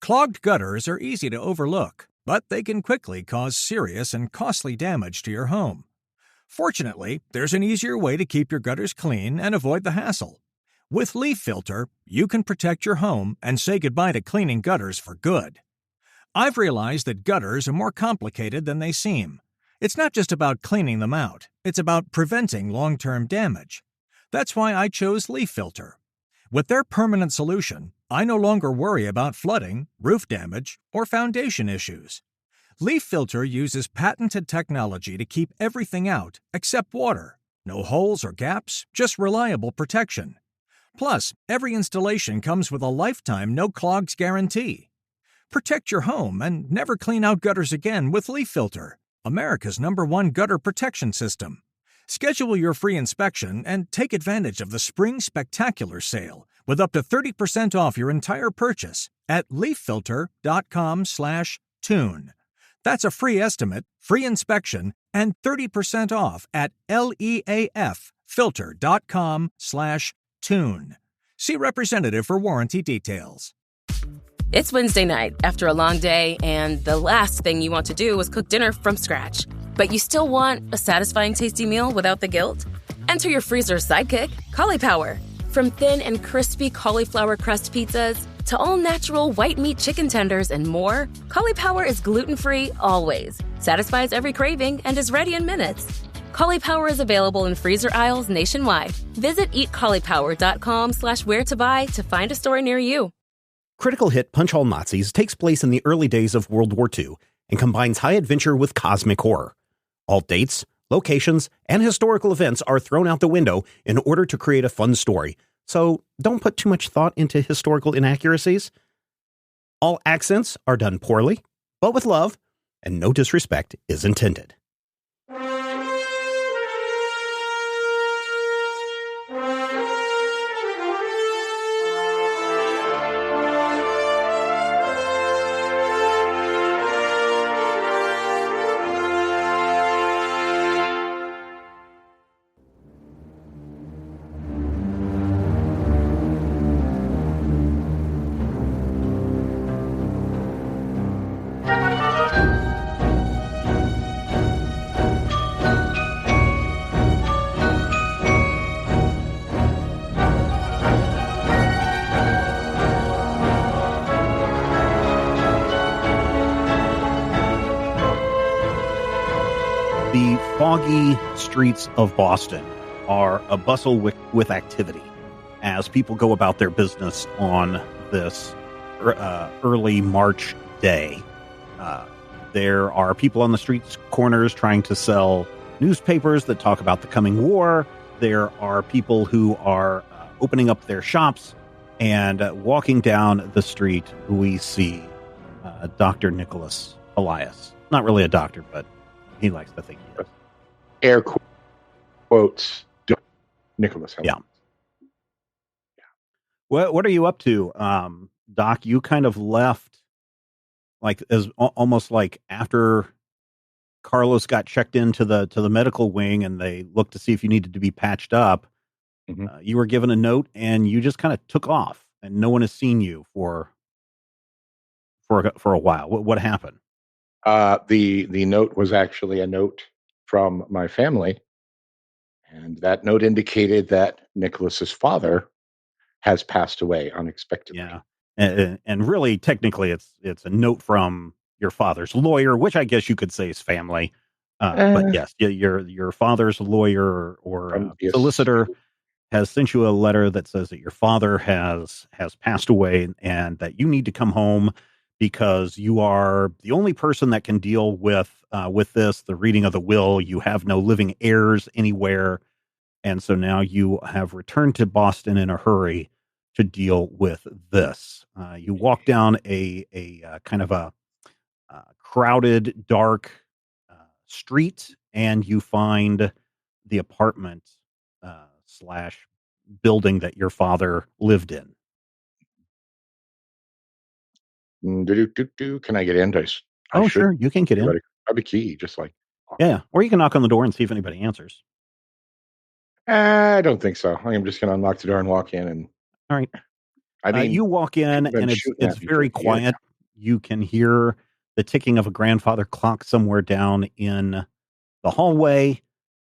Clogged gutters are easy to overlook, but they can quickly cause serious and costly damage to your home. Fortunately, there's an easier way to keep your gutters clean and avoid the hassle. With Leaf Filter, you can protect your home and say goodbye to cleaning gutters for good. I've realized that gutters are more complicated than they seem. It's not just about cleaning them out, it's about preventing long-term damage. That's why I chose Leaf Filter. With their permanent solution, I no longer worry about flooding, roof damage, or foundation issues. Leaf Filter uses patented technology to keep everything out except water. No holes or gaps, just reliable protection. Plus, every installation comes with a lifetime no-clogs guarantee. Protect your home and never clean out gutters again with Leaf Filter, America's #1 gutter protection system. Schedule your free inspection and take advantage of the Spring Spectacular Sale with up to 30% off your entire purchase at leaffilter.com/tune. That's a free estimate, free inspection, and 30% off at leaffilter.com/tune. See representative for warranty details. It's Wednesday night after a long day, and the last thing you want to do is cook dinner from scratch. But you still want a satisfying, tasty meal without the guilt? Enter your freezer sidekick, Cauliflower. From thin and crispy cauliflower crust pizzas to all-natural white meat chicken tenders and more, Cauliflower is gluten-free always, satisfies every craving, and is ready in minutes. Cauliflower is available in freezer aisles nationwide. Visit eatcauliflower.com/where-to-buy to find a store near you. Critical hit Punch All Nazis takes place in the early days of World War II and combines high adventure with cosmic horror. All dates, locations, and historical events are thrown out the window in order to create a fun story, so don't put too much thought into historical inaccuracies. All accents are done poorly, but with love, and no disrespect is intended. The foggy streets of Boston are a bustle with activity as people go about their business on this early March day. There are people on the streets corners trying to sell newspapers that talk about the coming war. There are people who are opening up their shops, and walking down the street, we see Dr. Nicholas Elias. Not really a doctor, but he likes to think he is. Air quotes, Nicholas. Yeah. What are you up to, Doc? You kind of left, like, as almost like after Carlos got checked into the medical wing, and they looked to see if you needed to be patched up. Mm-hmm. You were given a note, and you just kind of took off, and no one has seen you for a while. What happened? The note was actually a note from my family, and that note indicated that Nicholas's father has passed away unexpectedly. Yeah, and really, technically, it's a note from your father's lawyer, which I guess you could say is family. But yes, your father's lawyer or solicitor has sent you a letter that says that your father has passed away, and that you need to come home, because you are the only person that can deal with this, the reading of the will. You have no living heirs anywhere. And so now you have returned to Boston in a hurry to deal with this. You walk down a kind of a crowded, dark street, and you find the apartment slash building that your father lived in. Can I get in? Oh, sure. You can get in. Grab a key, just like. Yeah. Or you can knock on the door and see if anybody answers. I don't think so. I'm just going to unlock the door and walk in. And all right. I mean, you walk in, and it's very quiet. you can hear the ticking of a grandfather clock somewhere down in the hallway.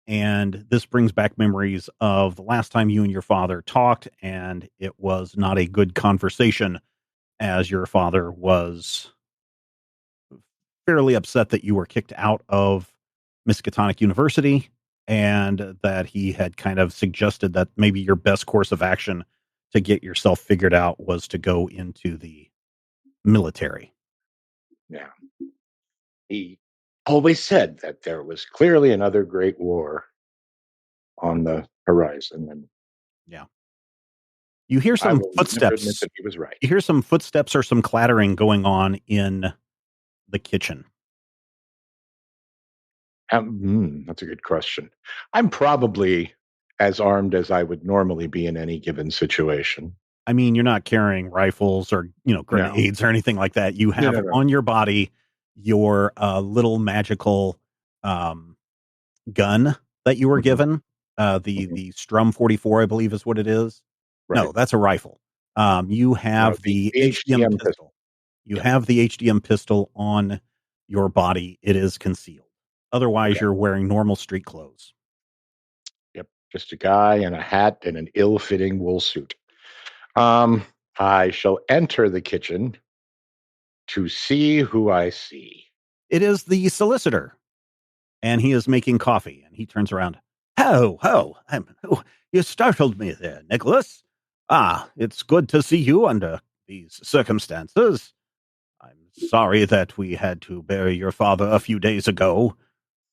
And this brings back memories of the last time you and your father talked, and it was not a good conversation, as your father was fairly upset that you were kicked out of Miskatonic University, and that he had kind of suggested that maybe your best course of action to get yourself figured out was to go into the military. Yeah. He always said that there was clearly another great war on the horizon, and Yeah. You hear I some will never admit footsteps. that he was right. You hear some footsteps or some clattering going on in the kitchen. That's a good question. I'm probably as armed as I would normally be in any given situation. I mean, you're not carrying rifles or, No. grenades or anything like that. You have No. on your body your little magical gun that you were Mhm. given. The Strum 44, I believe, is what it is. Right. No, that's a rifle. You have the HDM HDM pistol. You Yep. have the HDM pistol on your body. It is concealed. Otherwise, Okay. you're wearing normal street clothes. Yep. Just a guy in a hat and an ill-fitting wool suit. I shall enter the kitchen to see who I see. It is the solicitor, and he is making coffee. And he turns around. Ho, ho! You startled me there, Nicholas. It's good to see you under these circumstances. I'm sorry that we had to bury your father a few days ago,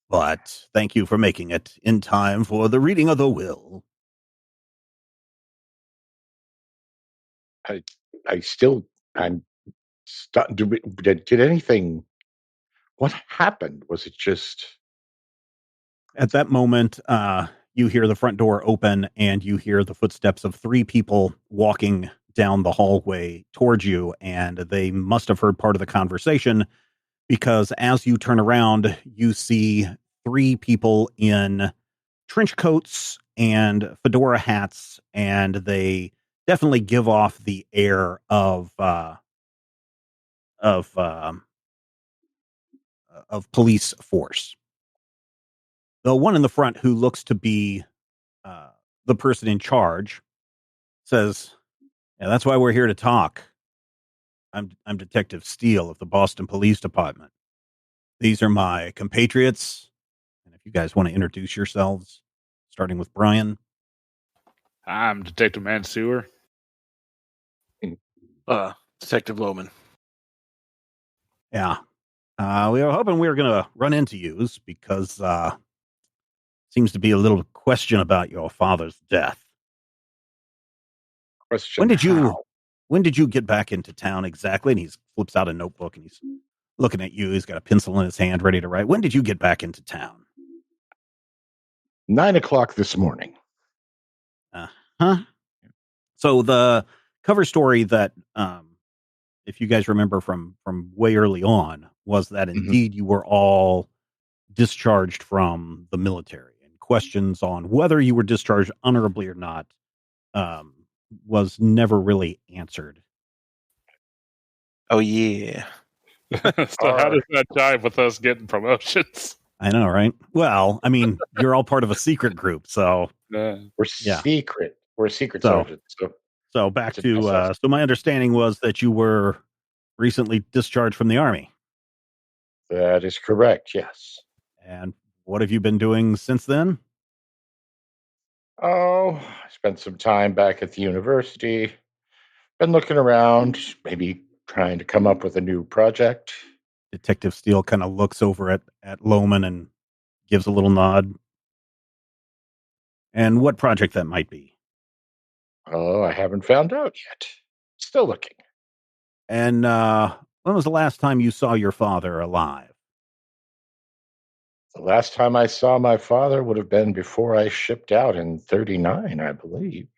but thank you for making it in time for the reading of the will. I'm stuck. Did anything? What happened? Was it just? At that moment, you hear the front door open and you hear the footsteps of three people walking down the hallway towards you, and they must have heard part of the conversation, because as you turn around, you see three people in trench coats and fedora hats, and they definitely give off the air of police force. The one in the front, who looks to be uh, the person in charge, says, "Yeah, that's why we're here to talk. I'm Detective Steele of the Boston Police Department. These are my compatriots, and if you guys want to introduce yourselves, starting with Brian." I'm Detective Mansour. Detective Loman. Yeah. We were hoping we were going to run into you because seems to be a little question about your father's death. Question: When did you get back into town exactly? And he flips out a notebook and he's looking at you. He's got a pencil in his hand ready to write. When did you get back into town? 9:00 this morning. Huh? So the cover story that, if you guys remember from way early on, was that indeed you were all discharged from the military, and questions on whether you were discharged honorably or not was never really answered. Oh yeah. So how does that jive with us getting promotions? I know, right? Well, I mean, you're all part of a secret group, so we're yeah. secret. We're secret So- sergeants. So back to so my understanding was that you were recently discharged from the Army. That is correct. Yes. And what have you been doing since then? Oh, I spent some time back at the university. Been looking around, maybe trying to come up with a new project. Detective Steele kind of looks over at Loman and gives a little nod. And what project that might be? Oh, I haven't found out yet. Still looking. And when was the last time you saw your father alive? The last time I saw my father would have been before I shipped out in 39, I believe.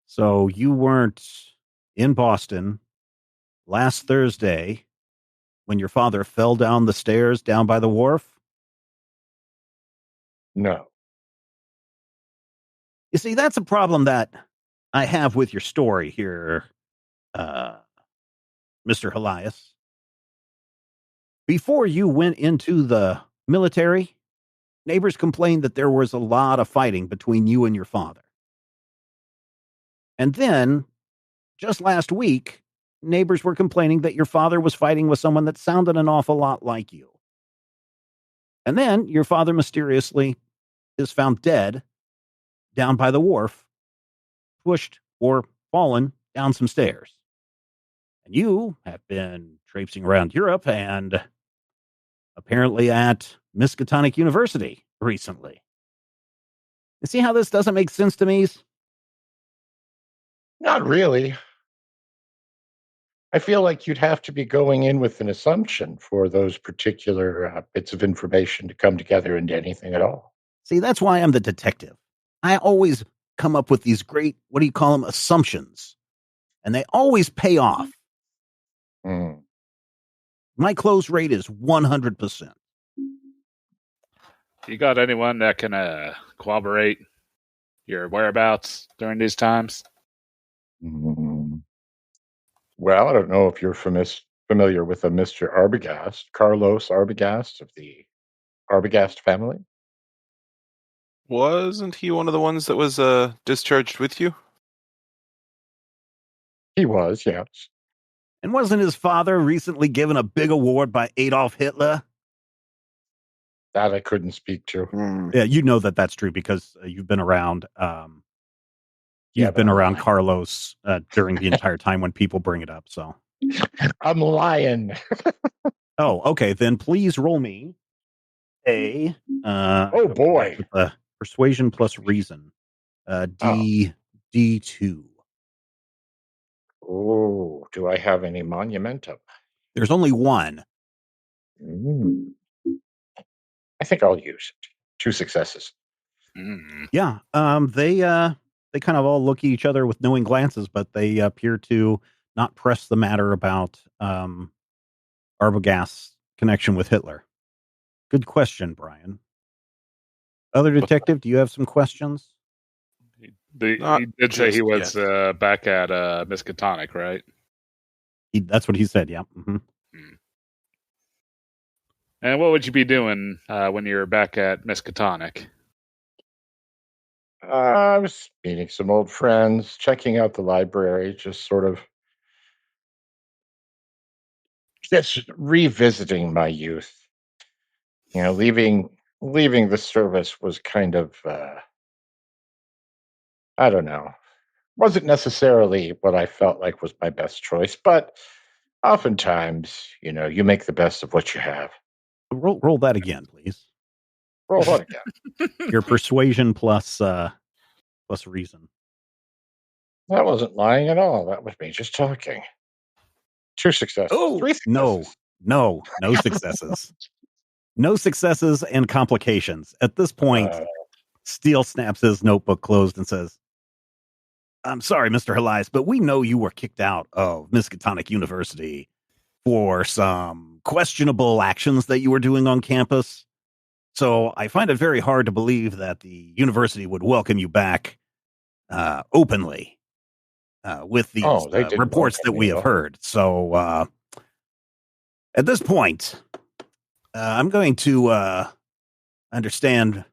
So you weren't in Boston last Thursday when your father fell down the stairs down by the wharf? No. You see, that's a problem that I have with your story here, Mr. Elias, before you went into the military, neighbors complained that there was a lot of fighting between you and your father. And then, just last week, neighbors were complaining that your father was fighting with someone that sounded an awful lot like you. And then your father mysteriously is found dead down by the wharf, pushed or fallen down some stairs. And you have been traipsing around Europe and apparently at Miskatonic University recently. You see how this doesn't make sense to me? Not really. I feel like you'd have to be going in with an assumption for those particular bits of information to come together into anything at all. See, that's why I'm the detective. I always come up with these great, what do you call them, assumptions. And they always pay off. Mm. My close rate is 100%. You got anyone that can corroborate your whereabouts during these times? Mm. Well, I don't know if you're familiar with a Mr. Arbogast, Carlos Arbogast of the Arbogast family. Wasn't he one of the ones that was discharged with you? He was, yes. And wasn't his father recently given a big award by Adolf Hitler? That I couldn't speak to. Yeah, you know that that's true because you've been around. You've been around Carlos during the entire time when people bring it up. So I'm lying. Oh, okay. Then please roll me a. Oh boy! Persuasion plus reason. D2. Oh, do I have any monumentum? There's only one. I think I'll use it. 2 successes. Yeah. They kind of all look at each other with knowing glances, but they appear to not press the matter about Arbogast's connection with Hitler. Good question, Brian. Other detective, do you have some questions? He did say he was back at Miskatonic, right? That's what he said, yeah. Mm-hmm. And what would you be doing when you're back at Miskatonic? I was meeting some old friends, checking out the library, just sort of just revisiting my youth. You know, leaving the service was kind of I don't know. Wasn't necessarily what I felt like was my best choice, but oftentimes, you know, you make the best of what you have. Roll that again, please. Roll what again? Your persuasion plus reason. That wasn't lying at all. That was me just talking. 2 successes. Oh, 3 successes. No successes. No successes and complications. At this point, Steele snaps his notebook closed and says, I'm sorry, Mr. Elias, but we know you were kicked out of Miskatonic University for some questionable actions that you were doing on campus. So I find it very hard to believe that the university would welcome you back openly with these reports that we have heard. So at this point, I'm going to understand.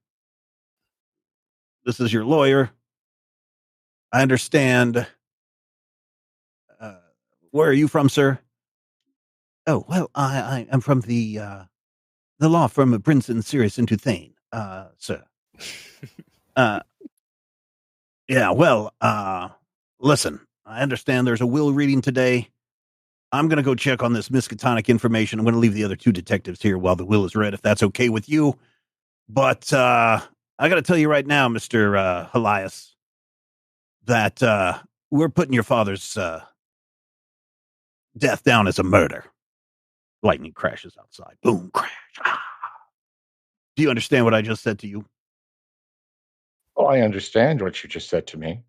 This is your lawyer. I understand. Where are you from, sir? Oh, well, I am from the law firm of Brinson, Sirius, and Tuthane, sir. Yeah, well, listen, I understand there's a will reading today. I'm going to go check on this Miskatonic information. I'm going to leave the other 2 detectives here while the will is read, if that's okay with you. But I got to tell you right now, Mr. Elias, that we're putting your father's death down as a murder. Lightning crashes outside. Boom, crash. Ah. Do you understand what I just said to you? Oh, I understand what you just said to me.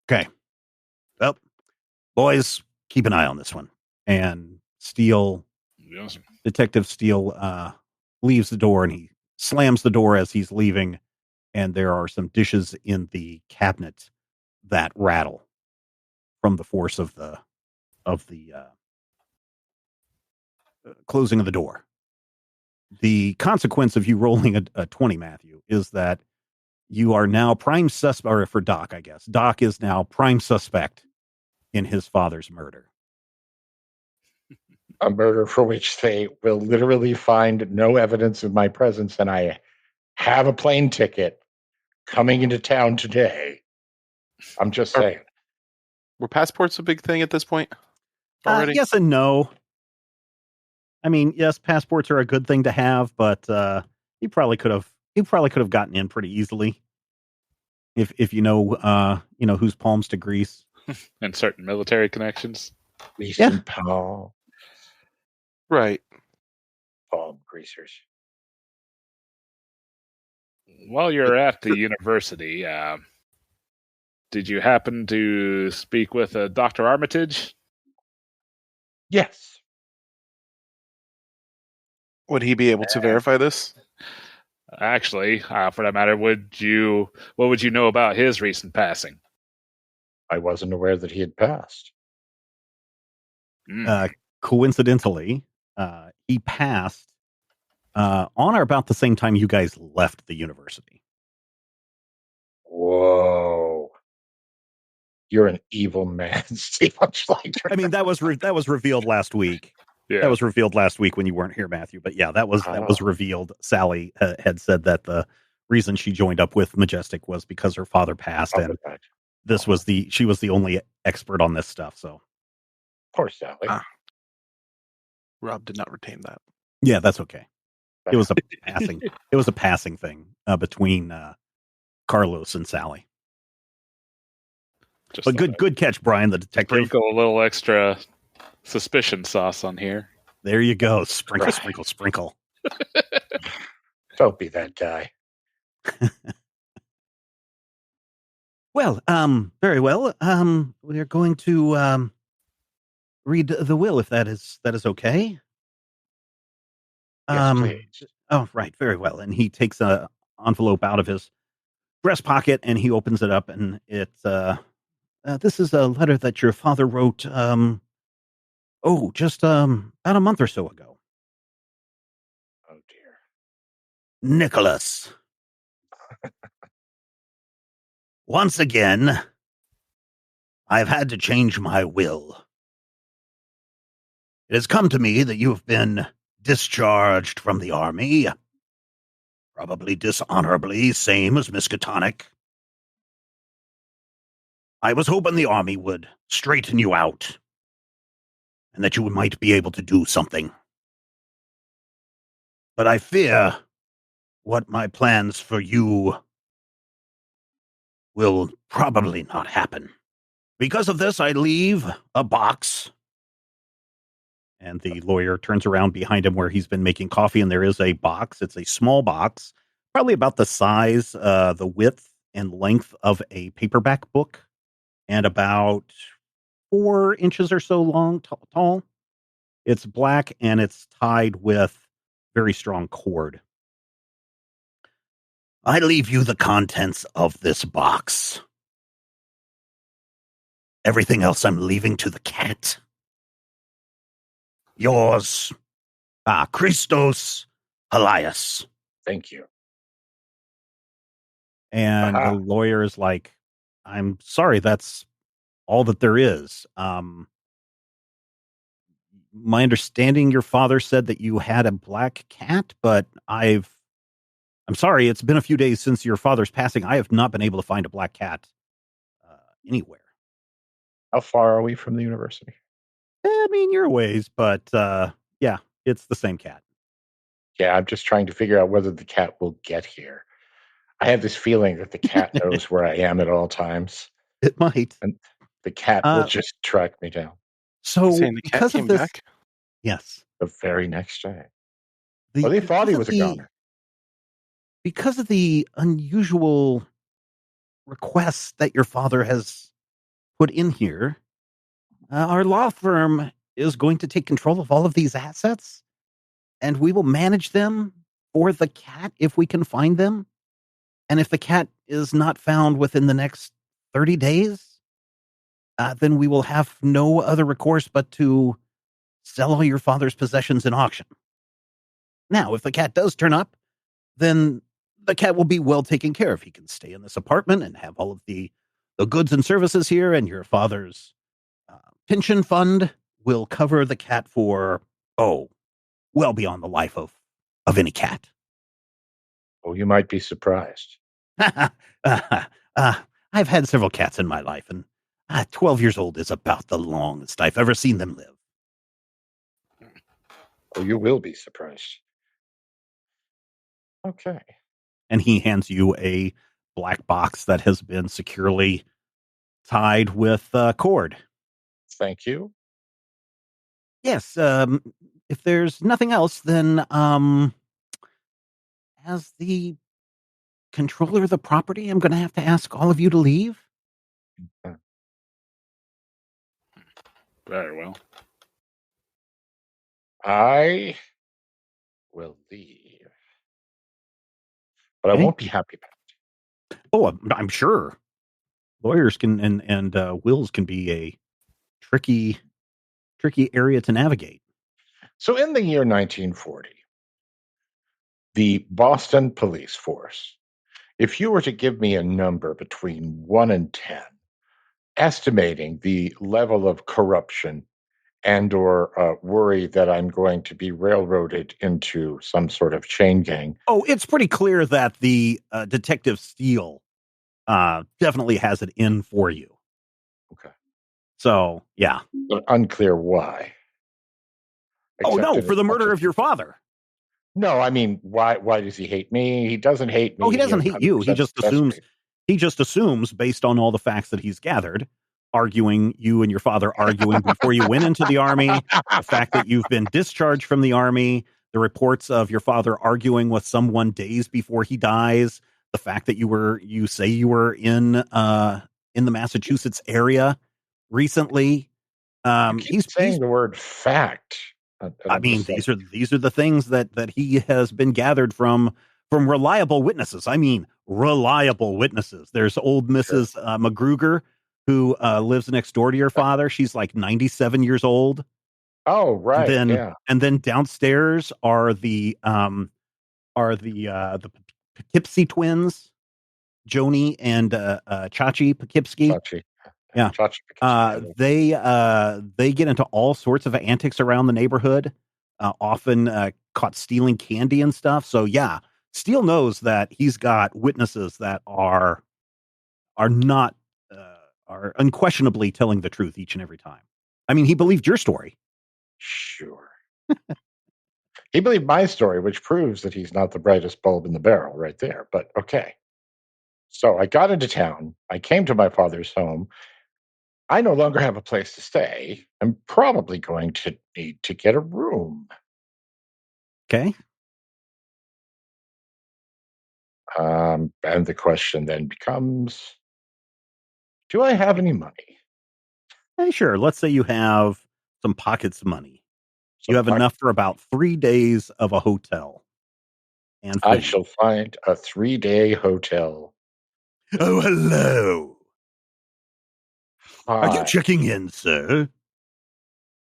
Okay. Well, boys, keep an eye on this one. And Steele, yes. Detective Steele, leaves the door and he slams the door as he's leaving. And there are some dishes in the cabinet that rattle from the force of the of the closing of the door. The consequence of you rolling a 20, Matthew, is that you are now prime suspect, or for Doc, I guess. Doc is now prime suspect in his father's murder. A murder for which they will literally find no evidence of my presence, and I have a plane ticket coming into town today. I'm just saying. Were passports a big thing at this point already? Yes and no. I mean, yes, passports are a good thing to have, but he probably could have gotten in pretty easily if you know whose palms to grease. And certain military connections. Grease and palm. Right. Palm greasers. While you're at the university, did you happen to speak with Dr. Armitage? Yes. Would he be able to verify this? Actually, for that matter, what would you know about his recent passing? I wasn't aware that he had passed. Coincidentally, he passed on or about the same time you guys left the university. Whoa. You're an evil man, Steve. I mean, that was revealed last week. Yeah. That was revealed last week when you weren't here, Matthew. But yeah, that was revealed. Sally had said that the reason she joined up with Majestic was because her father passed, and she was the only expert on this stuff. So, poor Sally. Rob did not retain that. Yeah, that's okay. It was a passing thing between Carlos and Sally. But good catch, Brian, the detective. Sprinkle a little extra suspicion sauce on here. There you go. Sprinkle. Don't be that guy. Well, very well. We are going to read the will, if that is okay. Yes, please. Oh, right. Very well. And he takes a envelope out of his breast pocket and he opens it up, and it's this is a letter that your father wrote just about a month or so ago. Oh dear. Nicholas. Once again, I've had to change my will. It has come to me that you have been discharged from the army, probably dishonorably, same as Miskatonic. I was hoping the army would straighten you out, and that you might be able to do something. But I fear what my plans for you will probably not happen. Because of this, I leave a box. And the lawyer turns around behind him where he's been making coffee, and there is a box. It's a small box, probably about the size, the width and length of a paperback book, and about 4 inches or so long, tall. It's black, and it's tied with very strong cord. I leave you the contents of this box. Everything else I'm leaving to the cat. Yours, Christos Helias. Thank you. And the lawyer is like, I'm sorry, that's all that there is. My understanding, your father said that you had a black cat, but I'm sorry, it's been a few days since your father's passing. I have not been able to find a black cat anywhere. How far are we from the university? I mean, you're a ways, but yeah, it's the same cat. Yeah, I'm just trying to figure out whether the cat will get here. I have this feeling that the cat knows where I am at all times. It might. And the cat will just track me down. So, because of this, back? Yes. The very next day. They thought he was a goner. Because of the unusual requests that your father has put in here, our law firm is going to take control of all of these assets, and we will manage them for the cat if we can find them. And if the cat is not found within the next 30 days, then we will have no other recourse but to sell all your father's possessions in auction. Now, if the cat does turn up, then the cat will be well taken care of. He can stay in this apartment and have all of the goods and services here, and your father's pension fund will cover the cat for, well beyond the life of any cat. Oh, you might be surprised. I've had several cats in my life, and 12 years old is about the longest I've ever seen them live. Oh, you will be surprised. Okay. And he hands you a black box that has been securely tied with cord. Thank you. Yes. If there's nothing else, then as the controller of the property, I'm going to have to ask all of you to leave. Very well. I will leave, but I won't be happy about it. Oh, I'm sure. Lawyers can and wills can be a tricky area to navigate. So in the year 1940, the Boston police force, if you were to give me a number between 1 and 10, estimating the level of corruption and or worry that I'm going to be railroaded into some sort of chain gang. Oh, it's pretty clear that the Detective Steele definitely has it in for you. Okay. So, yeah. But unclear why. For the murder of your father. No, I mean, why does he hate me? He doesn't hate me. Oh, he doesn't hate you. He just assumes based on all the facts that he's gathered, you and your father arguing before you went into the army, the fact that you've been discharged from the army, the reports of your father arguing with someone days before he dies, the fact that you say you were in the Massachusetts area recently. He's saying the word fact. I mean, these are the things that he has been gathered from reliable witnesses. I mean, reliable witnesses. There's old Mrs. McGruger, who lives next door to your father. She's like 97 years old. Oh, right. And then downstairs are the Poughkeepsie twins, Joni and Chachi Poughkeepsie. Chachi. Yeah. They get into all sorts of antics around the neighborhood, often caught stealing candy and stuff. So yeah, Steele knows that he's got witnesses that are unquestionably telling the truth each and every time. I mean, he believed your story. Sure. He believed my story, which proves that he's not the brightest bulb in the barrel right there. But okay. So I got into town. I came to my father's home. I no longer have a place to stay. I'm probably going to need to get a room. Okay. And the question then becomes, do I have any money? Hey, sure. Let's say you have some pockets of money. You have enough for about 3 days of a hotel. And I shall find a 3-day hotel. Oh, hello. Hi. Are you checking in, sir?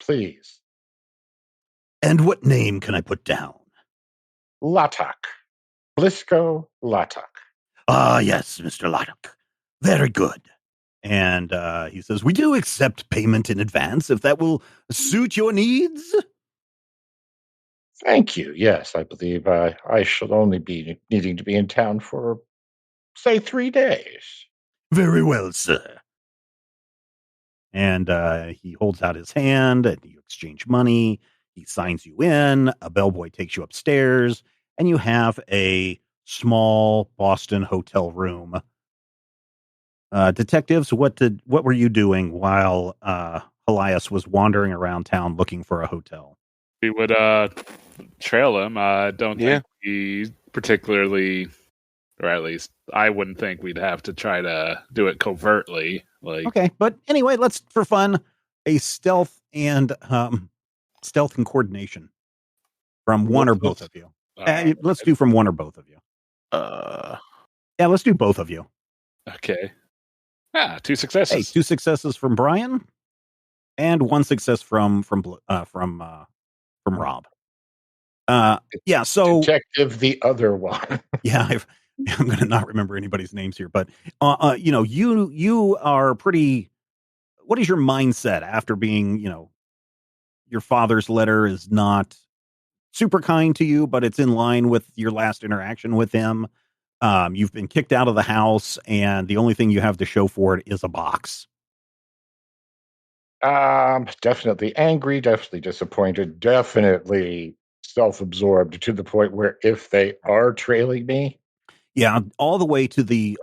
Please. And what name can I put down? Latak. Blisco Latak. Ah, yes, Mr. Latak. Very good. And he says, we do accept payment in advance if that will suit your needs. Thank you. Yes, I believe I shall only be needing to be in town for, say, 3 days. Very well, sir. And he holds out his hand, and you exchange money. He signs you in. A bellboy takes you upstairs, and you have a small Boston hotel room. Detectives, what were you doing while Elias was wandering around town looking for a hotel? We would trail him. I don't think he particularly, or at least I wouldn't think we'd have to try to do it covertly. Okay, but anyway, let's, for fun, a stealth and coordination from one or both of you. Let's do from one or both of you. Yeah, let's do both of you. Okay. 2 successes. Hey, 2 successes from Brian, and 1 success from Rob. Yeah, so Detective the other one. yeah, I'm going to not remember anybody's names here, but you are pretty. What is your mindset after being, your father's letter is not super kind to you, but it's in line with your last interaction with him. You've been kicked out of the house, and the only thing you have to show for it is a box. Definitely angry, definitely disappointed, definitely self-absorbed to the point where if they are trailing me, yeah, all the way to the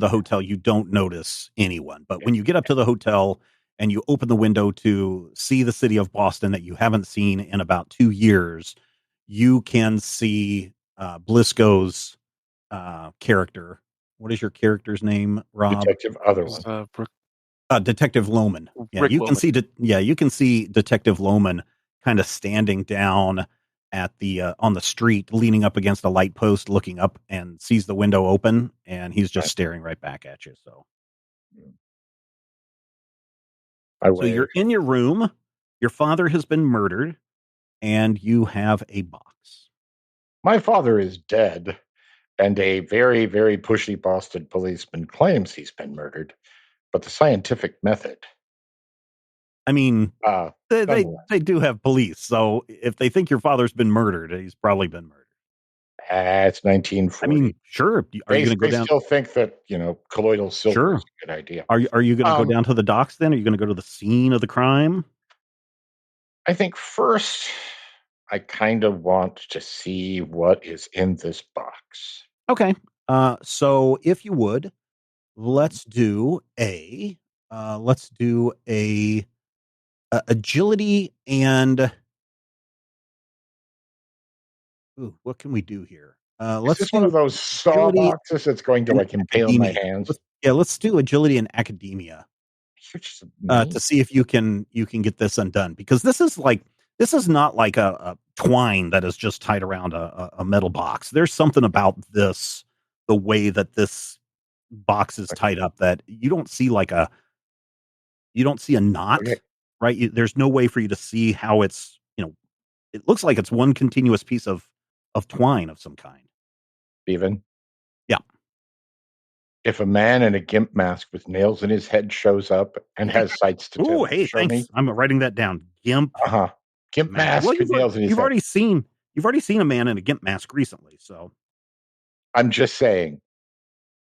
hotel, you don't notice anyone. But when you get up to the hotel and you open the window to see the city of Boston that you haven't seen in about 2 years, you can see Blisco's character. What is your character's name, Rob? Detective other one. Detective Lohman. Yeah, Rick you Lohman. You can see Detective Lohman kind of standing down at the on the street, leaning up against a light post, looking up, and sees the window open, and he's just staring right back at you. So you're in your room. Your father has been murdered, and you have a box. My father is dead, and a very, very pushy Boston policeman claims he's been murdered, but the scientific method. I mean, they do have police, so if they think your father's been murdered, he's probably been murdered. It's 1940. I mean, sure. Are you going to go down? They still think that colloidal silver is a good idea. Are you going to go down to the docks then? Are you going to go to the scene of the crime? I think first, I kind of want to see what is in this box. Okay. So if you would, let's do a agility and what can we do here? Is this one of those saw boxes that's going to impale my hands? Let's do agility and academia to see if you can get this undone, because this is not like a twine that is just tied around a metal box. There's something about this, the way that this box is tied up, that you don't see a knot, right? There's no way for you to see how it's, it looks like it's one continuous piece of twine of some kind. Steven? Yeah. If a man in a GIMP mask with nails in his head shows up and has sights to tell, thanks. me. I'm writing that down. GIMP. GIMP mask with nails in his head. You've already seen a man in a GIMP mask recently, so. I'm just saying,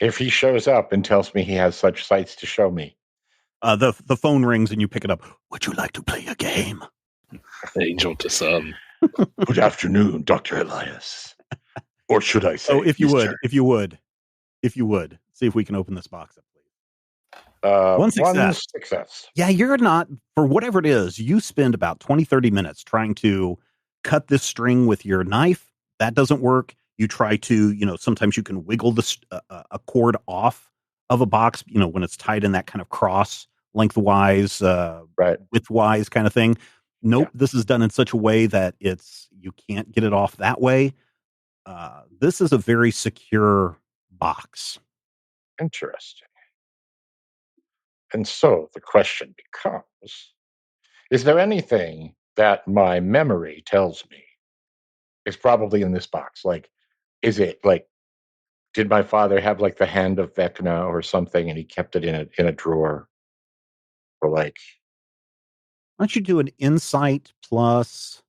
if he shows up and tells me he has such sights to show me. The phone rings and you pick it up. Would you like to play a game? Angel to some. Good afternoon, Dr. Elias. Or should I say? Oh, if you would, see if we can open this box up, please. One success. Yeah, you're not, for whatever it is, you spend about 20-30 minutes trying to cut this string with your knife. That doesn't work. You try to, sometimes you can wiggle a cord off of a box, when it's tied in that kind of cross lengthwise, widthwise kind of thing. Nope. Yeah. This is done in such a way that you can't get it off that way. This is a very secure box. Interesting. And so the question becomes, is there anything that my memory tells me is probably in this box? Like, is it did my father have the hand of Vecna or something, and he kept it in a drawer? Or why don't you do an insight plus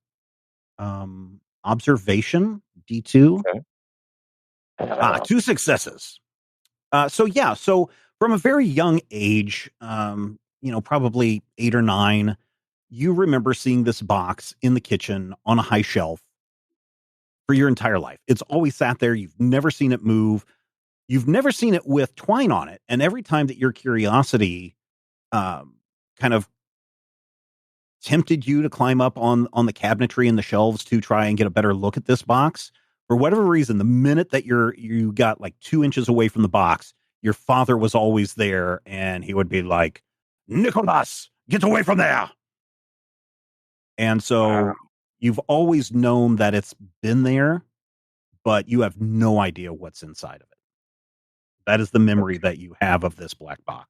observation, D2? Okay. 2 successes. So from a very young age, probably 8 or 9, you remember seeing this box in the kitchen on a high shelf for your entire life. It's always sat there. You've never seen it move. You've never seen it with twine on it. And every time that your curiosity kind of tempted you to climb up on the cabinetry and the shelves to try and get a better look at this box, for whatever reason, the minute that you got 2 inches away from the box, your father was always there, and he would be like, "Nicholas, get away from there." And so you've always known that it's been there, but you have no idea what's inside of it. That is the memory that you have of this black box.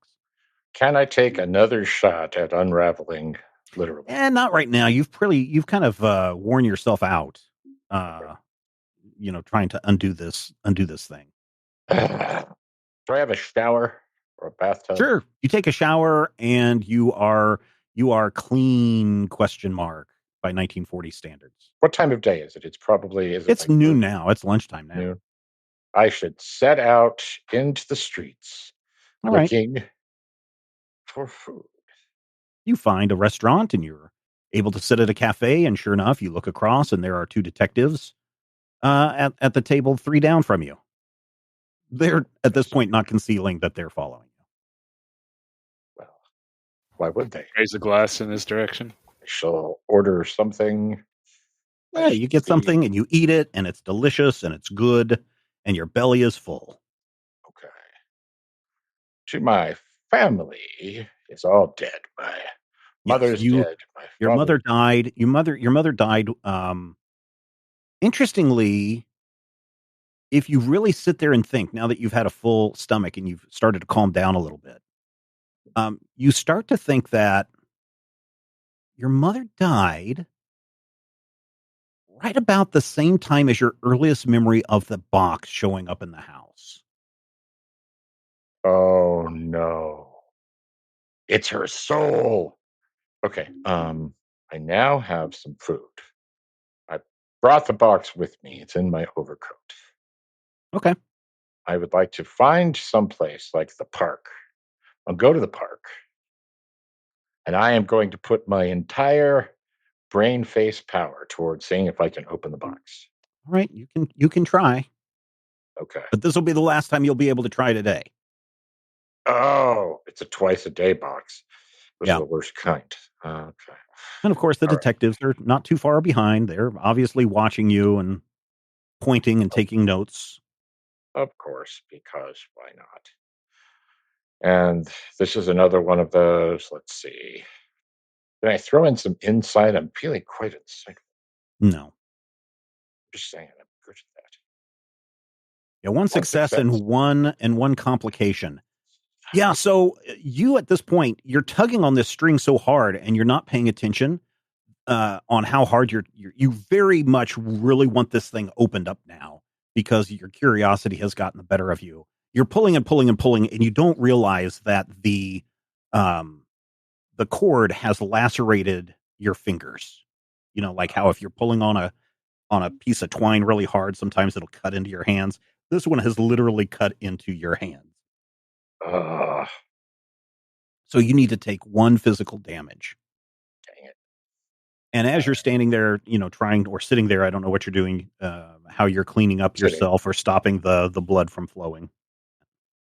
Can I take another shot at unraveling, literally? And not right now. You've kind of worn yourself out. Trying to undo this thing. Do I have a shower or a bathtub? Sure. You take a shower and you are clean, question mark, by 1940 standards. What time of day is it? It's like noon now. It's lunchtime now. Noon. I should set out into the streets looking for food. You find a restaurant and you're able to sit at a cafe, and sure enough, you look across and there are two detectives at the table 3 down from you. They're at this point not concealing that they're following you. Well, why would they? Raise a glass in this direction. I shall order something. Yeah, you get something and you eat it, and it's delicious and it's good, and your belly is full. Okay. To my family is all dead. My mother's dead. Your mother died. Your mother died. Interestingly, if you really sit there and think, now that you've had a full stomach and you've started to calm down a little bit, you start to think that your mother died right about the same time as your earliest memory of the box showing up in the house. Oh no. It's her soul. Okay. I now have some food. I brought the box with me. It's in my overcoat. Okay. I would like to find someplace like the park. I'll go to the park. And I am going to put my entire brain face power towards seeing if I can open the box. All right, you can try. Okay. But this will be the last time you'll be able to try today. Oh, it's a twice a day box. Which is the worst kind. Okay. And of course, the detectives are not too far behind. They're obviously watching you and pointing and taking notes. Of course, because why not? And this is another one of those. Let's see. Can I throw in some insight? I'm feeling quite insightful. No. I'm just saying I'm good at that. Yeah, one success and one complication. Yeah, so you at this point, you're tugging on this string so hard and you're not paying attention on how hard you very much really want this thing opened up now, because your curiosity has gotten the better of you. You're pulling and pulling and pulling, and you don't realize that the cord has lacerated your fingers. You know, like how if you're pulling on a piece of twine really hard, sometimes it'll cut into your hands. This one has literally cut into your hands. So you need to take 1 physical damage. Dang it. And as you're standing there, trying or sitting there, I don't know what you're doing, how you're cleaning up yourself or stopping the blood from flowing.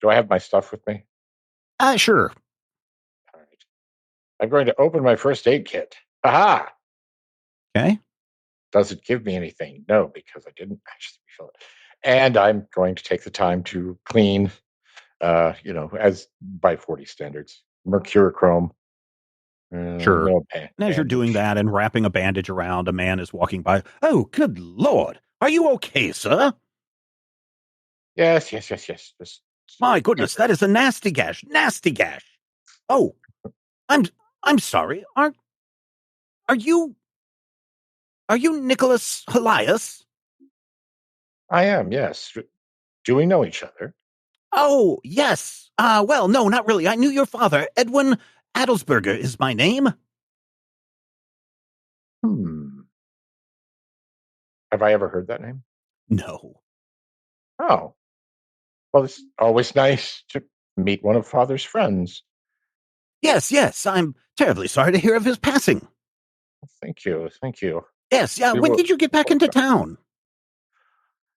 Do I have my stuff with me? Sure. All right. I'm going to open my first aid kit. Aha! Okay. Does it give me anything? No, because I didn't actually refill it. And I'm going to take the time to clean, as by 40 standards, mercurochrome. Sure. And as you're doing that and wrapping a bandage around, a man is walking by. Oh, good Lord. Are you okay, sir? Yes. My goodness, that is a nasty gash. Nasty gash. Oh, I'm sorry. Are you Nicholas Helias? I am, yes. Do we know each other? Oh, yes. Well, no, not really. I knew your father. Edwin Adelsberger is my name. Have I ever heard that name? No. Oh. Well, it's always nice to meet one of Father's friends. Yes. I'm terribly sorry to hear of his passing. Thank you. Yes, yeah. When did you get back into town?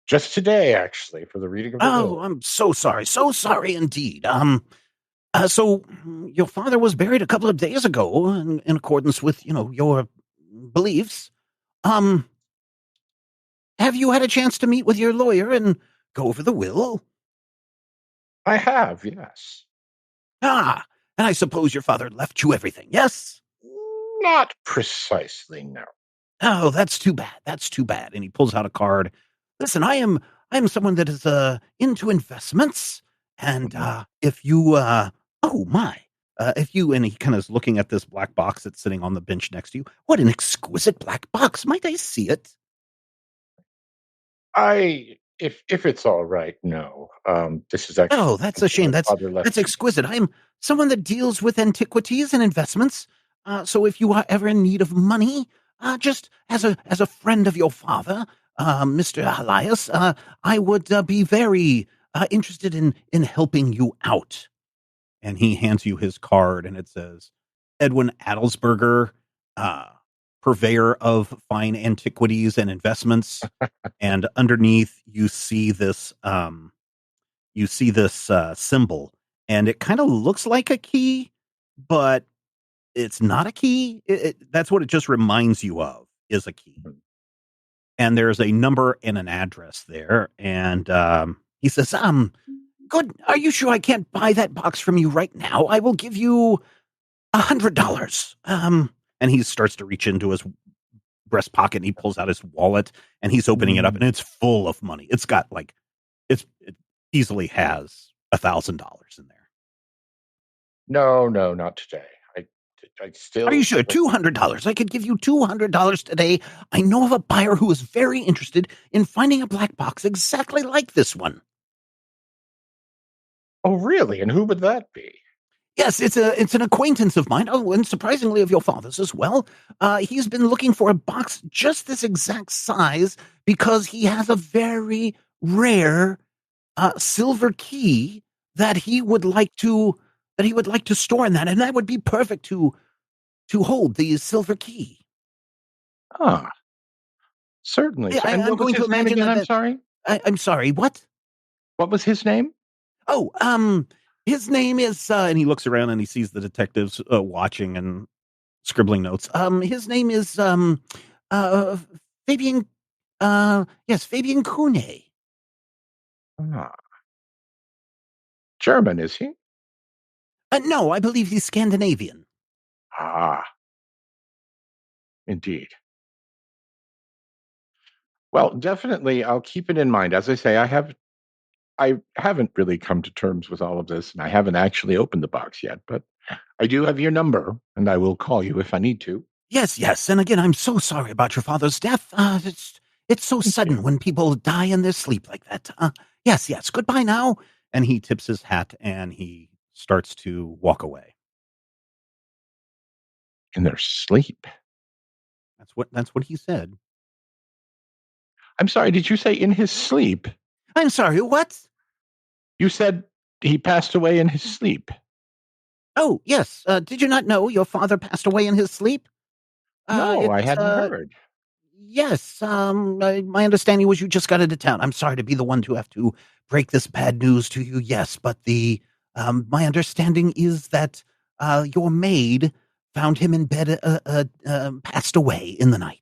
Just today, actually, for the reading of the will. I'm so sorry indeed. So your father was buried a couple of days ago in accordance with, your beliefs. Have you had a chance to meet with your lawyer and go over the will? I have, yes. And I suppose your father left you everything, yes? Not precisely, no. Oh, that's too bad. And he pulls out a card. Listen, I am someone that is into investments, and if you oh my, and he kind of is looking at this black box that's sitting on the bench next to you. What an exquisite black box! Might I see it? If it's all right, no. This is actually. Oh, that's a shame. That's exquisite. I'm someone that deals with antiquities and investments. So if you are ever in need of money, just as a friend of your father, Mr. Elias, I would be very interested in helping you out. And he hands you his card, and it says, Edwin Adelsberger, purveyor of fine antiquities and investments. And underneath, you see this symbol, and it kind of looks like a key, but it's not a key. That's what it just reminds you of, is a key. And there's a number and an address there. And he says, good. Are you sure I can't buy that box from you right now? I will give you $100. And he starts to reach into his breast pocket, and he pulls out his wallet, and he's opening it up, and it's full of money. It's got it easily has $1,000 in there. No, not today. I still. Are you sure? $200. I could give you $200 today. I know of a buyer who is very interested in finding a black box exactly like this one. Oh, really? And who would that be? Yes, it's an acquaintance of mine. Oh, and surprisingly of your father's as well. He's been looking for a box just this exact size because he has a very rare silver key that he would like to store in that, and that would be perfect to hold the silver key. Ah, certainly. Yeah, I'm going to imagine again? I'm sorry. I'm sorry. What? What was his name? Oh, his name is, and he looks around and he sees the detectives watching and scribbling notes. His name is Fabian. Fabian Kune. Ah. German, is he? No, I believe he's Scandinavian. Ah, indeed. Well, definitely, I'll keep it in mind. As I say, I haven't really come to terms with all of this, and I haven't actually opened the box yet, but I do have your number, and I will call you if I need to. Yes. And again, I'm so sorry about your father's death. It's so sudden when people die in their sleep like that. Yes. Goodbye now. And he tips his hat and he starts to walk away. In their sleep? That's what he said. I'm sorry, did you say in his sleep? I'm sorry, what? You said he passed away in his sleep. Oh, yes. Did you not know your father passed away in his sleep? No, I hadn't heard. Yes. My understanding was you just got into town. I'm sorry to be the one to have to break this bad news to you. Yes, but my understanding is that your maid found him in bed, passed away in the night.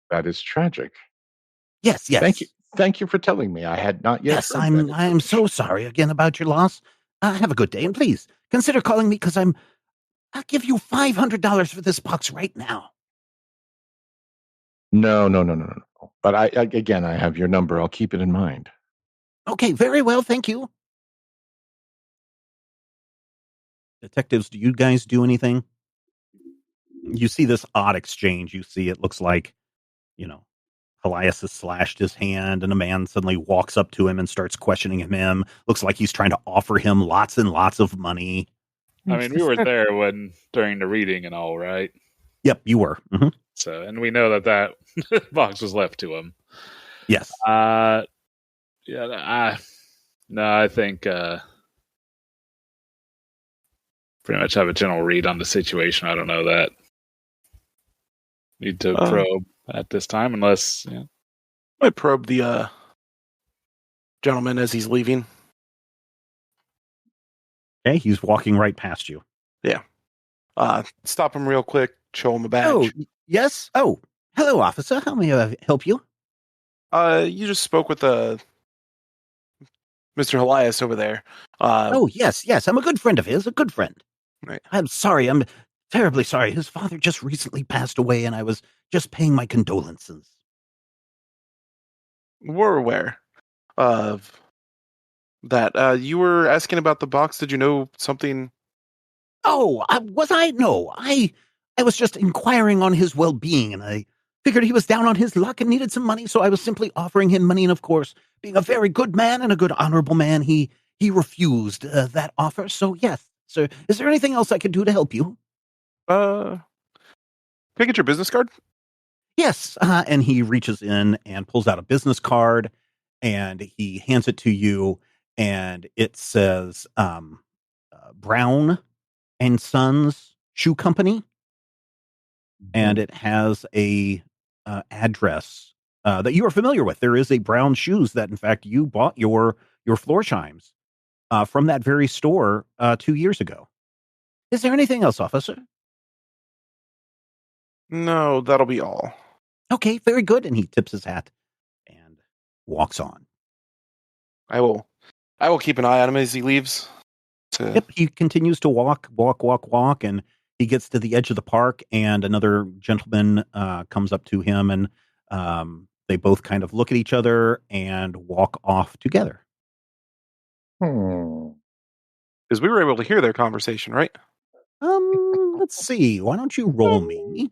That is tragic. Yes. Thank you for telling me. I had not yet. Yes, I'm so sorry again about your loss. Have a good day, and please consider calling me because I'll give you $500 for this box right now. No. But I have your number. I'll keep it in mind. Okay, very well. Thank you. Detectives, do you guys do anything? You see this odd exchange. You see it looks like, Elias has slashed his hand and a man suddenly walks up to him and starts questioning him. Looks like he's trying to offer him lots and lots of money. I mean, we were there during the reading and all, right? Yep, you were. Mm-hmm. So, and we know that box was left to him. Yes. I think pretty much have a general read on the situation. I don't know that need to probe at this time, unless I probe the gentleman as he's leaving. Okay, he's walking right past you. Yeah. Stop him real quick. Show him a badge. Oh, yes. Oh, hello, officer. How may I help you? You just spoke with Mr. Elias over there. Yes. I'm a good friend of his. A good friend. Right. I'm sorry. I'm terribly sorry. His father just recently passed away, and I was just paying my condolences. We're aware of that you were asking about the box. Did you know something? Oh, was I? No, I was just inquiring on his well-being, and I figured he was down on his luck and needed some money, so I was simply offering him money. And of course, being a very good man and a good, honorable man, he refused that offer. So yes, sir. Is there anything else I could do to help you? Can I get your business card? Yes. And he reaches in and pulls out a business card, and he hands it to you, and it says Brown and Sons Shoe Company, and it has a address that you are familiar with. There is a Brown Shoes that, in fact, you bought your floor chimes from that very store 2 years ago. Is there anything else, officer? No, that'll be all. Okay, very good. And he tips his hat and walks on. I will keep an eye on him as he leaves. Yep, he continues to walk, and he gets to the edge of the park, and another gentleman comes up to him, and they both kind of look at each other and walk off together. Because we were able to hear their conversation, right? Let's see. Why don't you roll me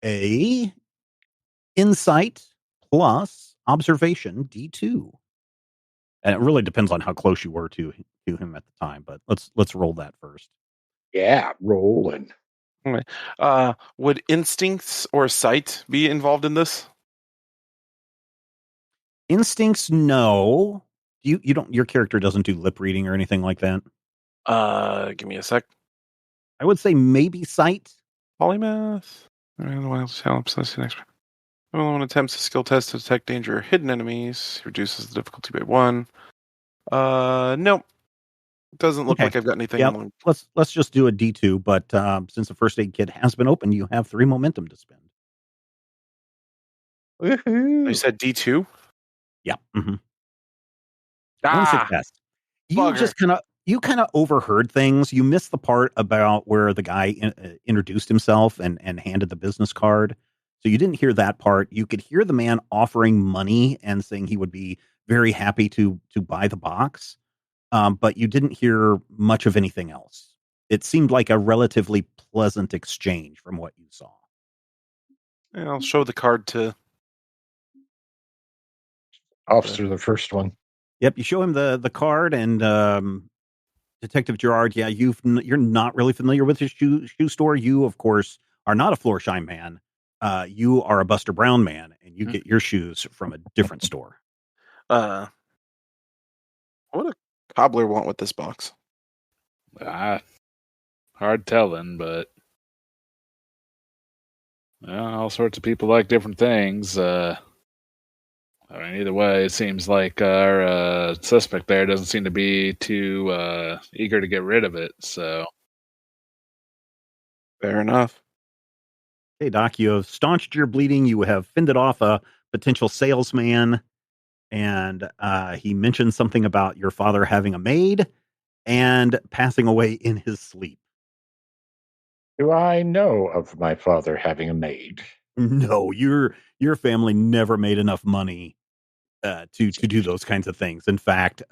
a insight plus observation D2? And it really depends on how close you were to him at the time, but let's roll that first. Yeah, rolling. Okay. Would instincts or sight be involved in this? Instincts, no. You don't. Your character doesn't do lip reading or anything like that. Give me a sec. I would say maybe sight. Polymath. Everyone attempts a skill test to detect danger or hidden enemies. Reduces the difficulty by 1. Nope. Doesn't look like I've got anything. Yep. Let's just do a D2. But since the first aid kit has been opened, you have 3 momentum to spend. You said D2? Yeah. Mm-hmm. One success. You kind of overheard things. You missed the part about where the guy introduced himself and handed the business card. So you didn't hear that part. You could hear the man offering money and saying he would be very happy to buy the box. But you didn't hear much of anything else. It seemed like a relatively pleasant exchange from what you saw. Yeah, I'll show the card to Officer, the first one. Yep, you show him the card, and Detective Gerard, yeah, you're not really familiar with the shoe store. You, of course, are not a Florsheim man. You are a Buster Brown man, and you get your shoes from a different store. What would a cobbler want with this box? Hard telling, but all sorts of people like different things. I mean, either way, it seems like our suspect there doesn't seem to be too eager to get rid of it. So, fair enough. Hey, Doc, you have staunched your bleeding. You have fended off a potential salesman, and he mentioned something about your father having a maid and passing away in his sleep. Do I know of my father having a maid? No, your family never made enough money to do those kinds of things. In fact,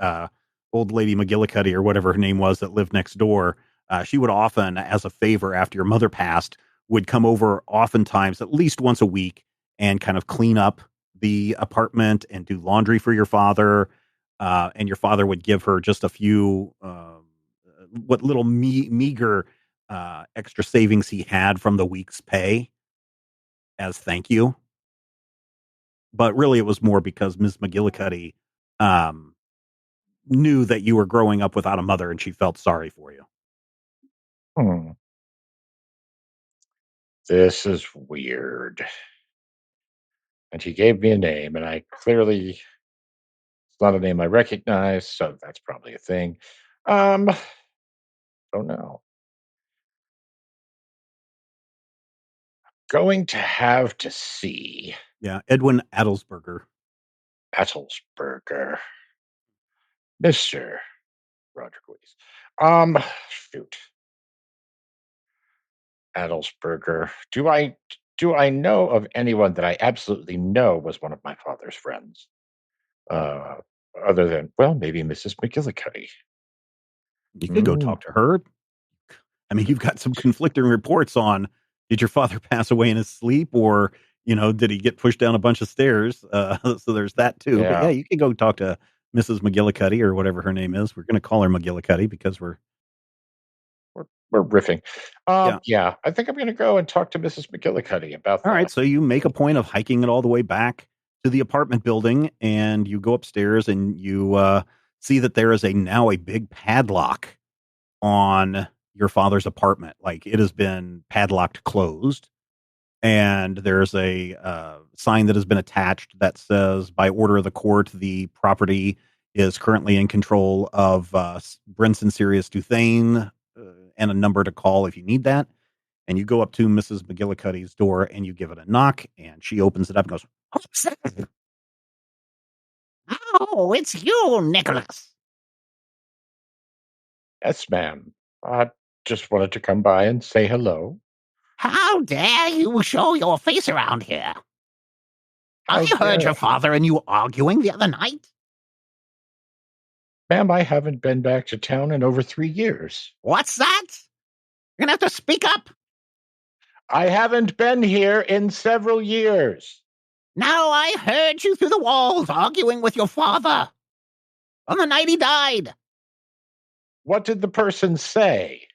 old lady McGillicuddy, or whatever her name was, that lived next door, she would often, as a favor after your mother passed, would come over oftentimes at least once a week and kind of clean up the apartment and do laundry for your father. And your father would give her just a few, what little meager extra savings he had from the week's pay as thank you. But really, it was more because Miss McGillicuddy knew that you were growing up without a mother, and she felt sorry for you. This is weird. And he gave me a name, and I clearly, it's not a name I recognize, so that's probably a thing. Don't know. Going to have to see. Yeah, Edwin Adelsberger. Adelsberger. Mr. Roger Guise. Shoot. Adelsberger. Do I know of anyone that I absolutely know was one of my father's friends? Other than, well, maybe Mrs. McGillicuddy. You could go talk to her. I mean, you've got some conflicting reports on, did your father pass away in his sleep, or, did he get pushed down a bunch of stairs? So there's that too. Yeah. But yeah, you could go talk to Mrs. McGillicuddy or whatever her name is. We're going to call her McGillicuddy because we're riffing. Yeah, I think I'm going to go and talk to Mrs. McGillicuddy about that. All right, so you make a point of hiking it all the way back to the apartment building, and you go upstairs and you see that there is now a big padlock on your father's apartment. Like, it has been padlocked closed, and there's a sign that has been attached that says, by order of the court, the property is currently in control of Brinson Sirius Duthane, and a number to call if you need that. And you go up to Mrs. McGillicuddy's door and you give it a knock, and she opens it up and goes, "Oh, it's you, Nicholas." "Yes, ma'am. I just wanted to come by and say hello." "How dare you show your face around here? I heard your father and you arguing the other night." "Ma'am, I haven't been back to town in over 3 years." "What's that? You're going to have to speak up." "I haven't been here in several years." "Now I heard you through the walls arguing with your father on the night he died." "What did the person say?"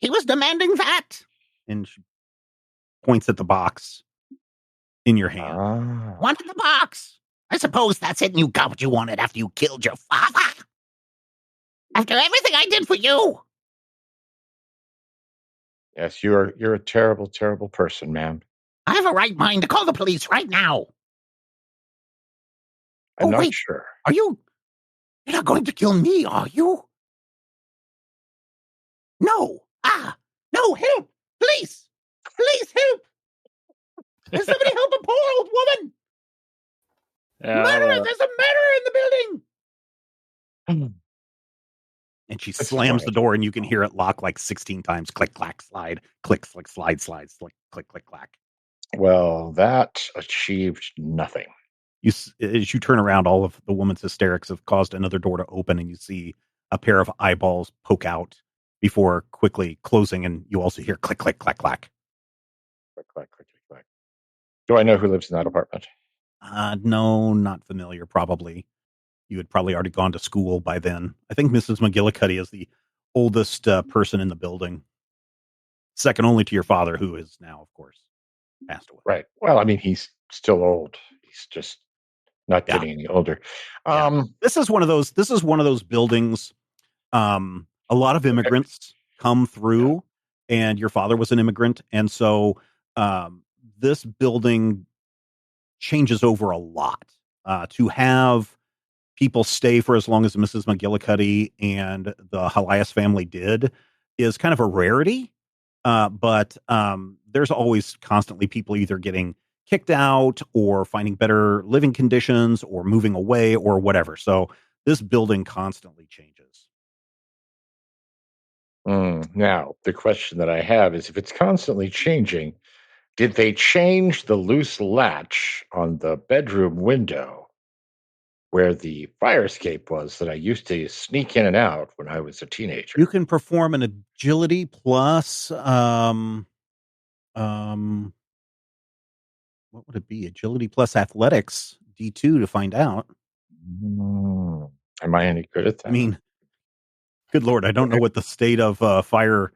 "He was demanding that." And she points at the box in your hand. "Wanted the box. I suppose that's it, and you got what you wanted after you killed your father. After everything I did for you." "Yes, you're a terrible, terrible person, ma'am." "I have a right mind to call the police right now." I'm not sure. Are you? You're not going to kill me, are you? No. No, help! Please! Please help! Can somebody help a poor old woman? Murderer! There's a murderer in the building! And she slams the door, and you can hear it lock like 16 times. Click, clack, slide. Click, click, slide, slide, click, click, clack. Well, that achieved nothing. As you turn around, all of the woman's hysterics have caused another door to open, and you see a pair of eyeballs poke out before quickly closing, and you also hear click, click, clack, clack. Click, clack, click, click, clack. Do I know who lives in that apartment? No, not familiar, probably. You had probably already gone to school by then. I think Mrs. McGillicuddy is the oldest person in the building. Second only to your father, who is now, of course, passed away. Right. Well, I mean, he's still old. He's just not getting any older. This is one of those buildings. A lot of immigrants come through, and your father was an immigrant. And so this building changes over a lot. To have people stay for as long as Mrs. McGillicuddy and the Helias family did is kind of a rarity. But there's always constantly people either getting kicked out or finding better living conditions or moving away or whatever. So this building constantly changes. Now, the question that I have is, if it's constantly changing, did they change the loose latch on the bedroom window where the fire escape was that I used to sneak in and out when I was a teenager? You can perform an agility plus, what would it be? Agility plus athletics, D2 to find out. Am I any good at that? I mean, good Lord, I don't know what the state of fire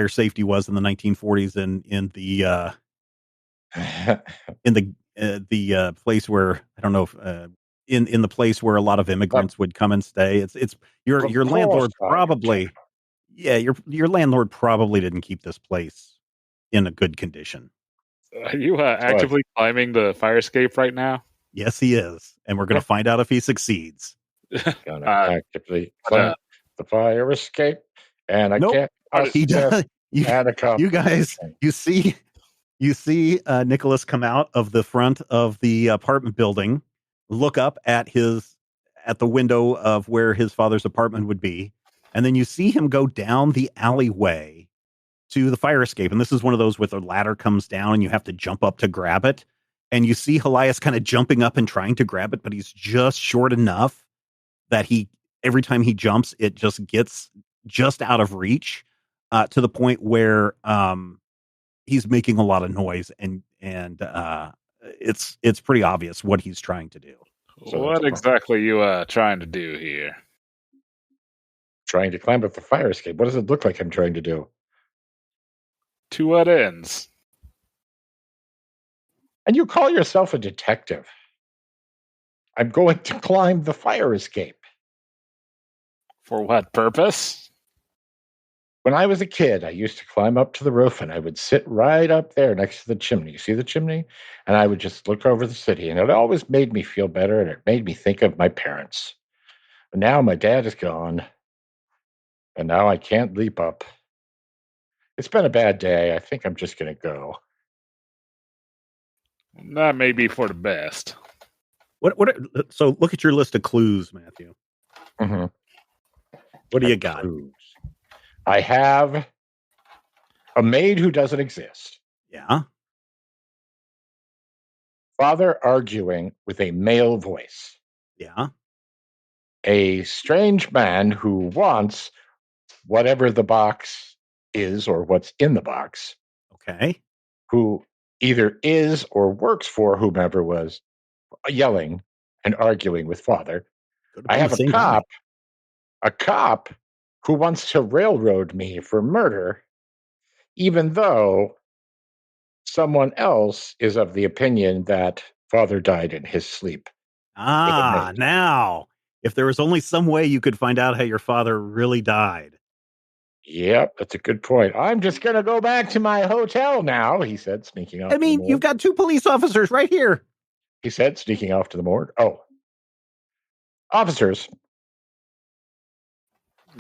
safety was in the 1940s in the place where, I don't know if, in the place where a lot of immigrants would come and stay. It's your landlord probably, your landlord probably didn't keep this place in a good condition. Are you actively climbing the fire escape right now? Yes, he is, and we're going to find out if he succeeds. Gonna actively climb the fire escape, and I can't. He does. You guys, you see Nicholas come out of the front of the apartment building, look up at the window of where his father's apartment would be, and then you see him go down the alleyway to the fire escape. And this is one of those where the ladder comes down and you have to jump up to grab it. And you see Helias kind of jumping up and trying to grab it, but he's just short enough that every time he jumps, it just gets just out of reach, to the point where he's making a lot of noise, and it's pretty obvious what he's trying to do. So what exactly you trying to do here? Trying to climb up the fire escape. What does it look like I'm trying to do? To what ends? And you call yourself a detective? I'm going to climb the fire escape. For what purpose? When I was a kid, I used to climb up to the roof, and I would sit right up there next to the chimney. You see the chimney? And I would just look over the city, and it always made me feel better, and it made me think of my parents. But now my dad is gone, and now I can't leap up. It's been a bad day. I think I'm just going to go. That may be for the best. So look at your list of clues, Matthew. Mm-hmm. What do you got? Clues. I have a maid who doesn't exist. Yeah. Father arguing with a male voice. Yeah. A strange man who wants whatever the box is or what's in the box. Okay. Who either is or works for whomever was yelling and arguing with Father. I have a cop who wants to railroad me for murder, even though someone else is of the opinion that Father died in his sleep. Now, if there was only some way you could find out how your father really died. Yep, that's a good point. I'm just going to go back to my hotel now, he said, sneaking off. I mean, you've got 2 police officers right here. He said, sneaking off to the morgue. Oh. Officers.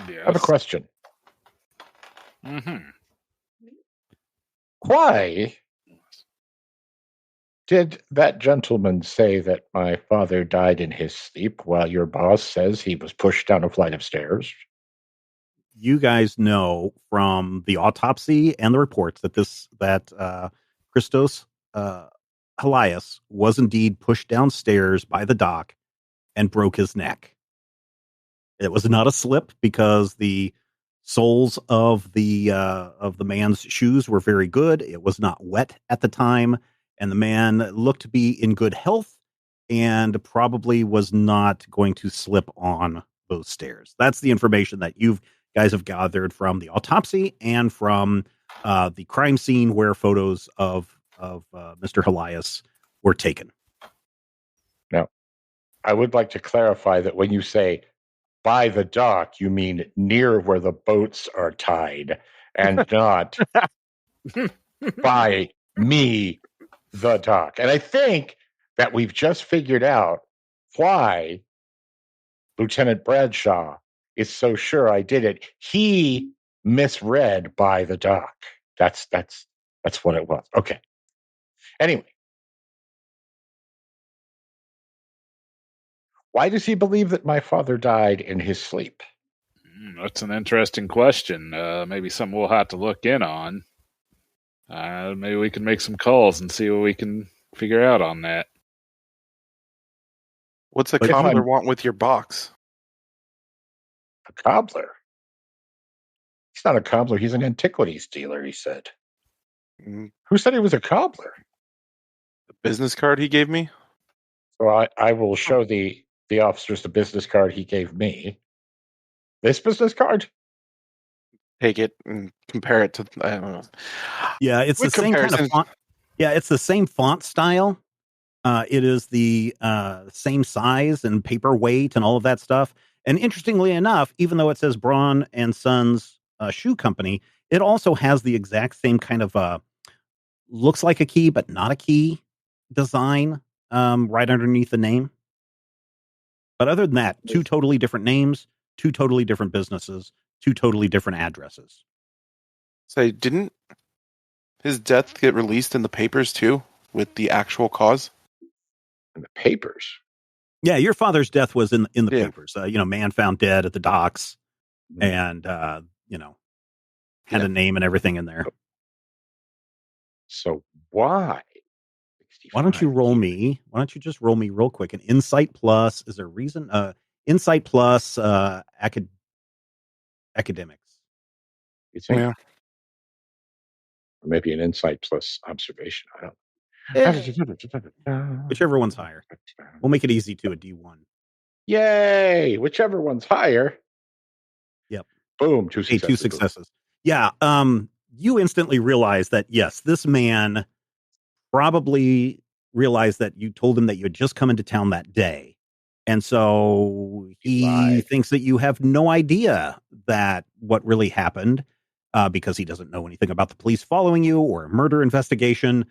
Yes. I have a question. Mm-hmm. Why did that gentleman say that my father died in his sleep while your boss says he was pushed down a flight of stairs? You guys know from the autopsy and the reports that Christos Helias was indeed pushed downstairs by the dock and broke his neck. It was not a slip because the soles of the man's shoes were very good. It was not wet at the time, and the man looked to be in good health and probably was not going to slip on those stairs. That's the information that you guys have gathered from the autopsy and from the crime scene where photos of Mr. Helias were taken. Now, I would like to clarify that when you say by the dock, you mean near where the boats are tied, and not by me, the dock. And I think that we've just figured out why Lieutenant Bradshaw is so sure I did it. He misread by the dock. That's what it was. Okay. Anyway. Why does he believe that my father died in his sleep? That's an interesting question. Maybe something we'll have to look in on. Maybe we can make some calls and see what we can figure out on that. What's a cobbler want with your box? A cobbler? He's not a cobbler. He's an antiquities dealer, he said. Who said he was a cobbler? The business card he gave me? So I will show the officers the business card he gave me. This business card? Take it and compare it to, I don't know. Yeah, it's the same kind of font. Yeah, it's the same font style. It is the same size and paperweight and all of that stuff. And interestingly enough, even though it says Braun and Sons Shoe Company, it also has the exact same kind of looks like a key but not a key design right underneath the name. But other than that, 2 totally different names, 2 totally different businesses, 2 totally different addresses. So didn't his death get released in the papers too, with the actual cause? In the papers? Yeah, your father's death was in the papers. Man found dead at the docks, and had a name and everything in there. So why? Why don't you roll me? Why don't you just roll me real quick? An insight plus. Is there a reason? Insight plus academics. You think? Yeah. Or maybe an insight plus observation. I don't. Whichever one's higher. We'll make it easy to a D1. Yay! Whichever one's higher. Yep. Boom. 2 Hey, successes. 2 successes. Yeah. You instantly realize that, yes, this man probably realized that you told him that you had just come into town that day. And so he thinks that you have no idea that what really happened, because he doesn't know anything about the police following you or a murder investigation.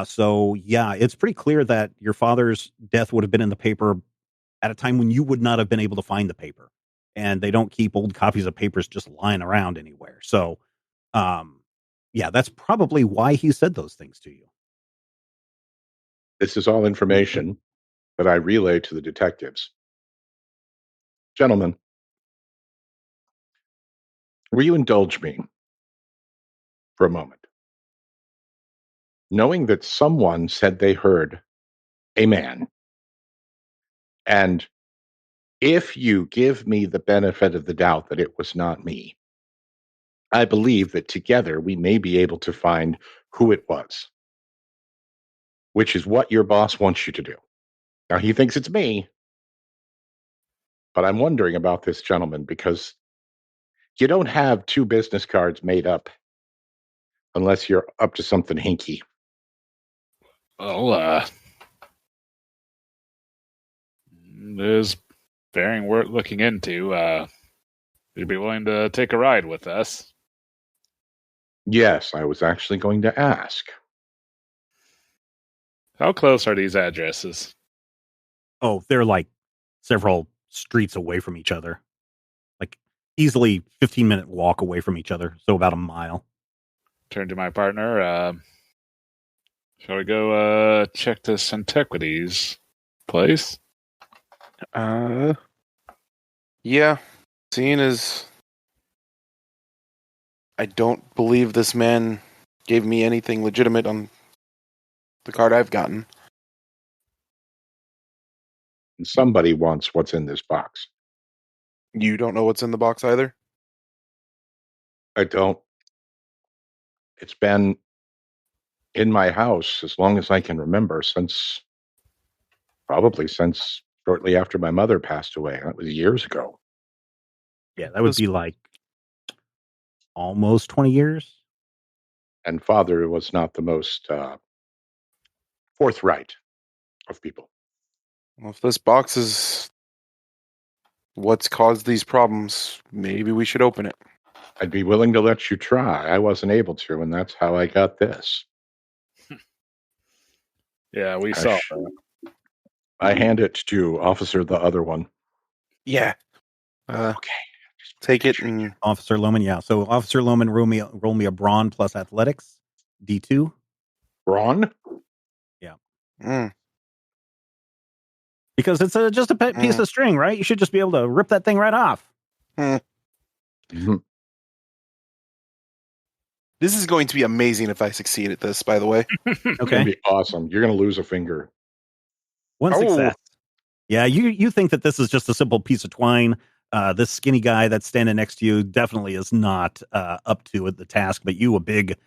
So yeah, it's pretty clear that your father's death would have been in the paper at a time when you would not have been able to find the paper. And they don't keep old copies of papers just lying around anywhere. So, yeah, that's probably why he said those things to you. This is all information that I relay to the detectives. Gentlemen, will you indulge me for a moment? Knowing that someone said they heard a man, and if you give me the benefit of the doubt that it was not me, I believe that together we may be able to find who it was, which is what your boss wants you to do. Now, he thinks it's me, but I'm wondering about this gentleman because you don't have 2 business cards made up unless you're up to something hinky. Well, there's bearing worth looking into. You'd be willing to take a ride with us? Yes, I was actually going to ask. How close are these addresses? Oh, they're like several streets away from each other. Like easily 15-minute walk away from each other. So about a mile. Turn to my partner. Shall we go check this antiquities place? Yeah. Seeing as I don't believe this man gave me anything legitimate on the card I've gotten. And somebody wants what's in this box. You don't know what's in the box either? I don't. It's been in my house as long as I can remember, probably since shortly after my mother passed away. That was years ago. Yeah, that would be like almost 20 years. And father was not the most forthright of people. Well, if this box is what's caused these problems, maybe we should open it. I'd be willing to let you try. I wasn't able to, and that's how I got this. Yeah, we saw. I hand it to Officer the other one. Yeah. Okay. Take it and Officer Lohman, yeah. So Officer Lohman, roll me a brawn plus athletics, D2. Brawn? Yeah. Because it's just a piece of string, right? You should just be able to rip that thing right off. Mm-hmm. This is going to be amazing if I succeed at this, by the way. Okay. It's going to be awesome. You're going to lose a finger. One success. Yeah, you think that this is just a simple piece of twine. This skinny guy that's standing next to you definitely is not up to the task, but you, a big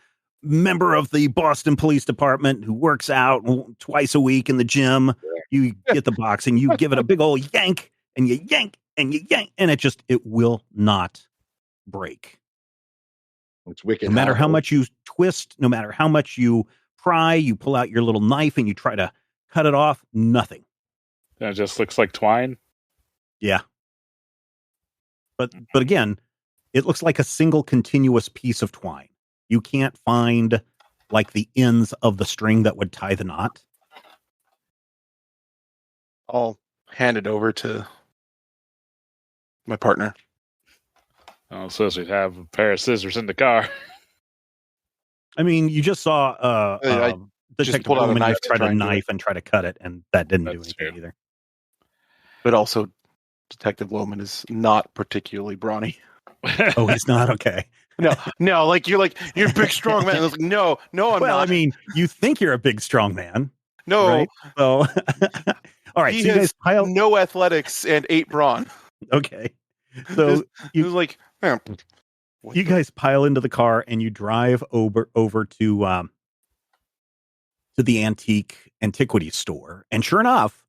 member of the Boston Police Department who works out twice a week in the gym, you get the box and you give it a big old yank, and you yank, and it will not break. It's wicked. No matter how much you twist, no matter how much you pry, you pull out your little knife and you try to cut it off, nothing. It just looks like twine? Yeah. But again, it looks like a single continuous piece of twine. You can't find like the ends of the string that would tie the knot. I'll hand it over to my partner. Oh, so we'd have a pair of scissors in the car. I mean, you just saw I just pulled out a knife try to cut it, and that didn't do anything either. But also, Detective Lohman is not particularly brawny. Oh, he's not? Okay. No, like you're a big strong man. I was like, no, I'm not. Well, I mean, you think you're a big strong man. No. Right? So, All right, He so you has guys pile. no athletics and 8 brawn. Okay, so It was like, you guys pile into the car and you drive over to the antiquity store, and sure enough,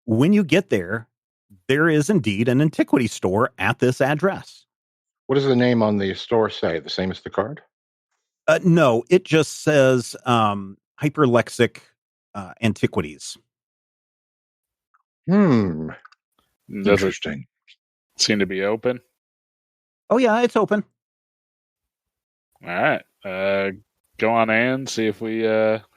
when you get there, there is indeed an antiquity store at this address. What does the name on the store say? The same as the card? No, it just says Hyperlexic Antiquities. Does Interesting. it seem to be open? Oh yeah, it's open. All right. Go on in, see if we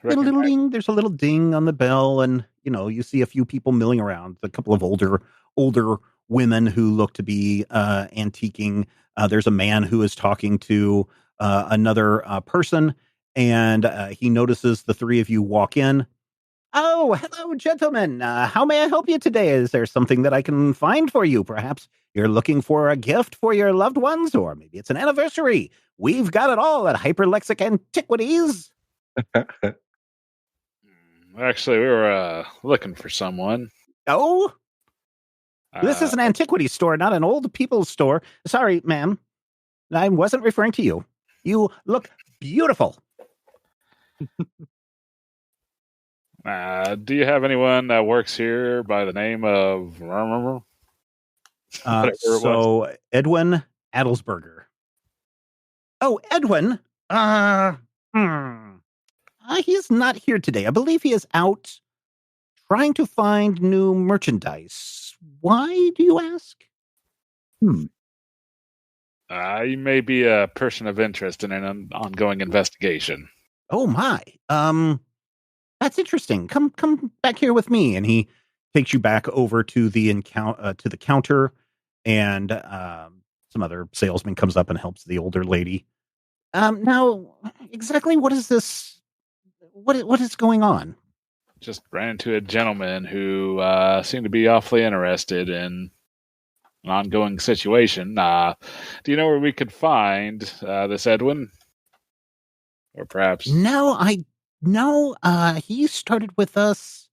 Little ding. There's a little ding on the bell, and you see a few people milling around. A couple of older women who look to be antiquing. There's a man who is talking to another person, and he notices the three of you walk in. Oh, hello, gentlemen. How may I help you today? Is there something that I can find for you? Perhaps you're looking for a gift for your loved ones, or maybe it's an anniversary. We've got it all at Hyperlexic Antiquities. Actually, we were looking for someone. Oh? This is an antiquity store, not an old people's store. Sorry, ma'am. I wasn't referring to you. You look beautiful. Do you have anyone that works here by the name of... Edwin Adelsberger. Oh, Edwin? He's not here today. I believe he is out trying to find new merchandise. Why, do you ask? You may be a person of interest in an ongoing investigation. Oh, my. That's interesting. Come back here with me. And he takes you back over to the counter, and some other salesman comes up and helps the older lady. Now, exactly what is this? What is going on? Just ran into a gentleman who seemed to be awfully interested in an ongoing situation. Do you know where we could find this Edwin? Or perhaps... No, he started with us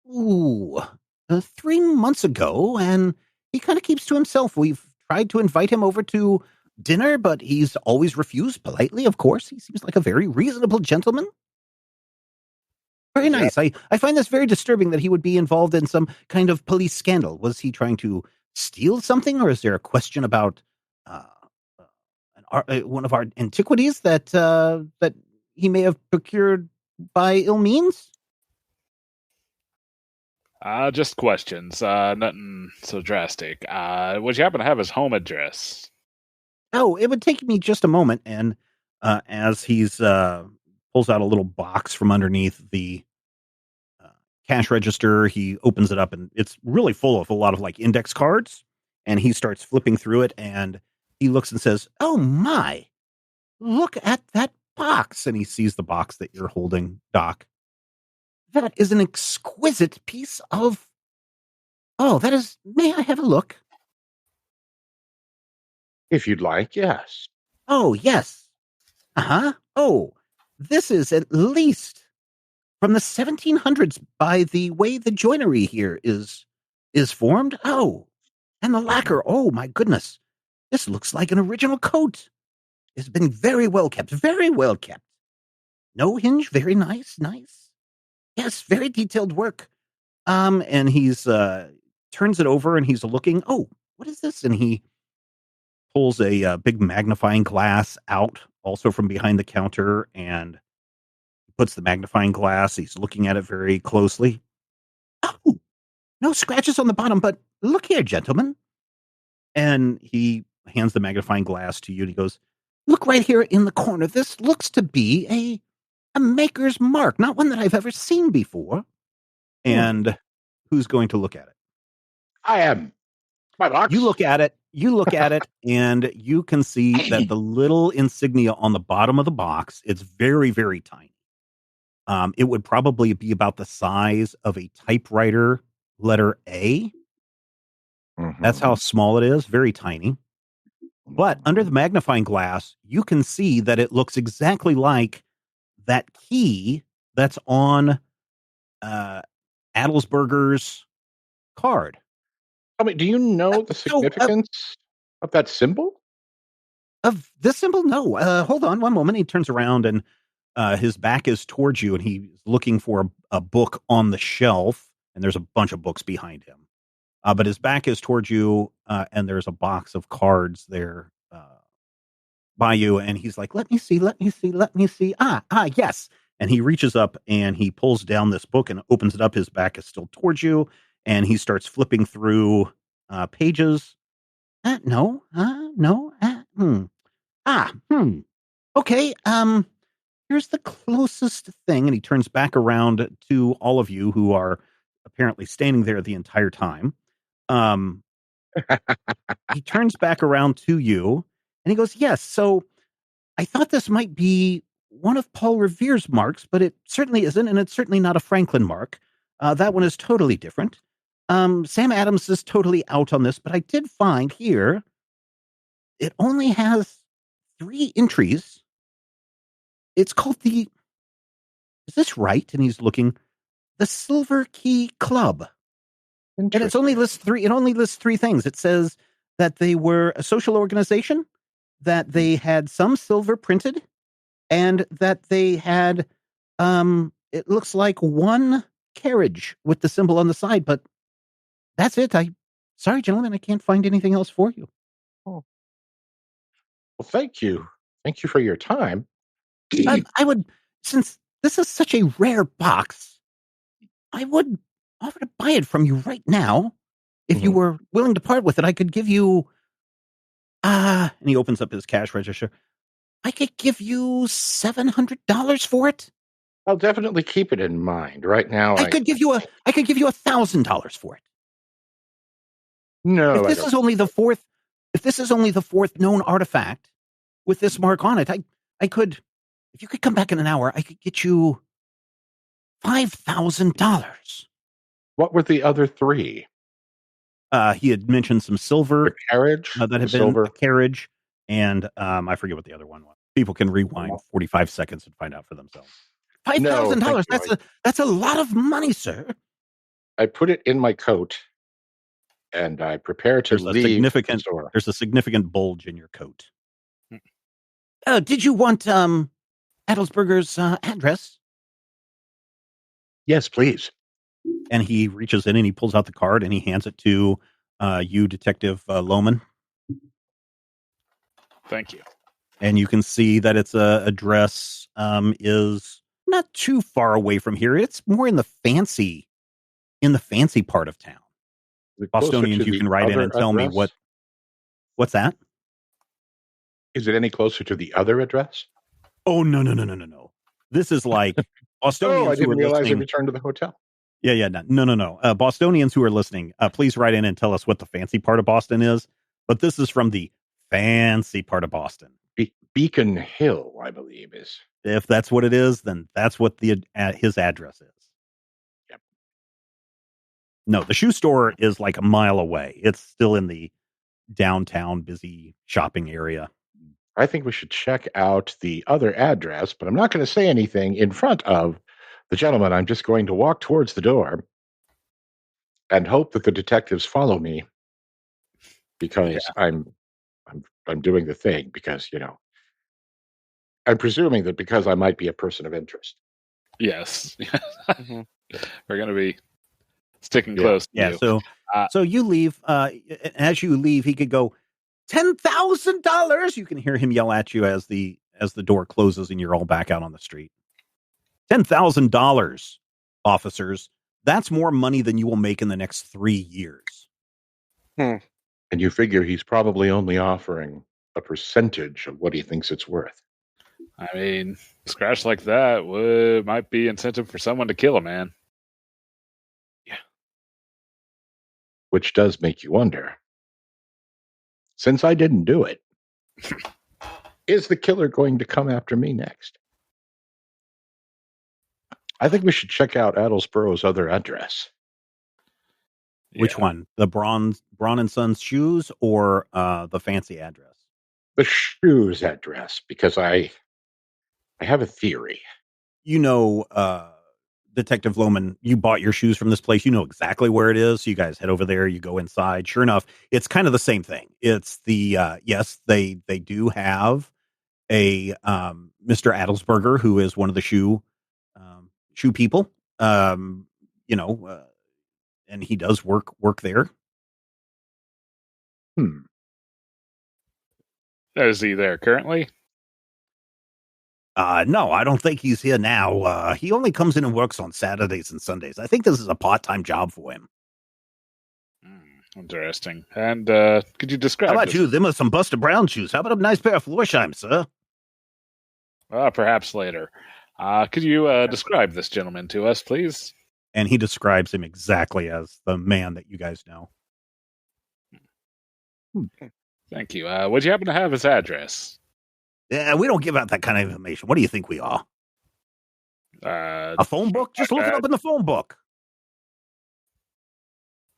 3 months ago, and he kind of keeps to himself. We've tried to invite him over to dinner, but he's always refused politely, of course. He seems like a very reasonable gentleman. Very nice. I find this very disturbing that he would be involved in some kind of police scandal. Was he trying to steal something, or is there a question about one of our antiquities that he may have procured by ill means? Just questions. Nothing so drastic. Would you happen to have his home address? Oh, it would take me just a moment. And as he's pulls out a little box from underneath the cash register, he opens it up, and it's really full of a lot of like index cards. And he starts flipping through it, and he looks and says, "Oh my, look at that box." And he sees the box that you're holding, Doc. That is an exquisite piece of... Oh, that is... May I have a look? If you'd like, yes. Oh, yes. Uh-huh. Oh, this is at least from the 1700s by the way the joinery here is formed. Oh, and the lacquer. Oh, my goodness. This looks like an original coat. It's been very well kept. Very well kept. No hinge. Very nice. Nice. Yes, very detailed work. And he's turns it over, and he's looking. Oh, what is this? And he pulls a big magnifying glass out, also from behind the counter, and puts the magnifying glass. He's looking at it very closely. Oh, no scratches on the bottom, but look here, gentlemen. And he hands the magnifying glass to you, and he goes, "Look right here in the corner. This looks to be a maker's mark, not one that I've ever seen before." And who's going to look at it? I am. My box. You look at it, and you can see that the little insignia on the bottom of the box, it's very, very tiny. It would probably be about the size of a typewriter letter A. Mm-hmm. That's how small it is, very tiny. But under the magnifying glass, you can see that it looks exactly like that key that's on Adelsberger's card. Tell me, do you know the significance of that symbol? Of this symbol? No. Hold on one moment. He turns around and his back is towards you, and he's looking for a book on the shelf, and there's a bunch of books behind him. But his back is towards you, and there's a box of cards there by you, and he's like, let me see. Yes. And he reaches up and he pulls down this book and opens it up. His back is still towards you, and he starts flipping through pages. No. Okay. Here's the closest thing. And he turns back around to all of you who are apparently standing there the entire time. He turns back around to you and he goes, yes. So I thought this might be one of Paul Revere's marks, but it certainly isn't. And it's certainly not a Franklin mark. That one is totally different. Sam Adams is totally out on this, but I did find here it only has 3 entries. It's called is this right? And he's looking, the Silver Key Club. And it only lists 3 things. It says that they were a social organization, that they had some silver printed, and that they had, it looks like 1 carriage with the symbol on the side, but that's it. Sorry, gentlemen, I can't find anything else for you. Oh. Well, thank you. Thank you for your time. I would, since this is such a rare box, I would offer to buy it from you right now. If you were willing to part with it, I could give you, and he opens up his cash register. I could give you $700 for it. I'll definitely keep it in mind. Right now, I could give you $1,000 for it. No, if this is only the fourth known artifact with this mark on it, I could, if you could come back in an hour, I could get you $5,000. What were the other 3? He had mentioned some silver, the carriage, that had been silver. A carriage, and I forget what the other one was. People can rewind 45 seconds and find out for themselves. $5,000. That's a lot of money, sir. I put it in my coat, and I prepare to leave the store. There's a significant bulge in your coat. Did you want Adelsberger's address? Yes, please. And he reaches in and he pulls out the card and he hands it to you, Detective Lohman. Thank you. And you can see that its address is not too far away from here. It's more in the fancy part of town. Bostonians, you can write in and tell me what's that? Is it any closer to the other address? Oh, no. This is like Bostonians. I didn't realize I returned to the hotel. Yeah. No. Bostonians who are listening, please write in and tell us what the fancy part of Boston is. But this is from the fancy part of Boston. Beacon Hill, I believe, is. If that's what it is, then that's what his address is. Yep. No, the shoe store is like a mile away. It's still in the downtown busy shopping area. I think we should check out the other address, but I'm not going to say anything in front of the gentleman. I'm just going to walk towards the door and hope that the detectives follow me, because I'm doing the thing, because, I'm presuming that because I might be a person of interest. Yes. We're going to be sticking close to you. So you leave. As you leave, he could go, $10,000. You can hear him yell at you as the door closes and you're all back out on the street. $10,000, officers. That's more money than you will make in the next 3 years. And you figure he's probably only offering a percentage of what he thinks it's worth. I mean, scratch like that might be incentive for someone to kill a man. Yeah. Which does make you wonder, since I didn't do it, is the killer going to come after me next? I think we should check out Adelsboro's other address. Which one? The Braun and Sons shoes or the fancy address? The shoes address, because I have a theory. Detective Lohman, you bought your shoes from this place. You know exactly where it is. You guys head over there. You go inside. Sure enough, it's kind of the same thing. It's the yes, they do have a Mr. Adelsberger, who is one of the shoe people. You know, and he does work there. Is he there currently? No, I don't think he's here now. He only comes in and works on Saturdays and Sundays. I think this is a part-time job for him. Interesting. And could you describe? How about you? Them are some Buster Brown shoes. How about a nice pair of Florsheim, sir? Perhaps later. Could you describe this gentleman to us, please? And he describes him exactly as the man that you guys know. Thank you. Would you happen to have his address? Yeah, we don't give out that kind of information. What do you think we are? A phone book? Just look it up in the phone book.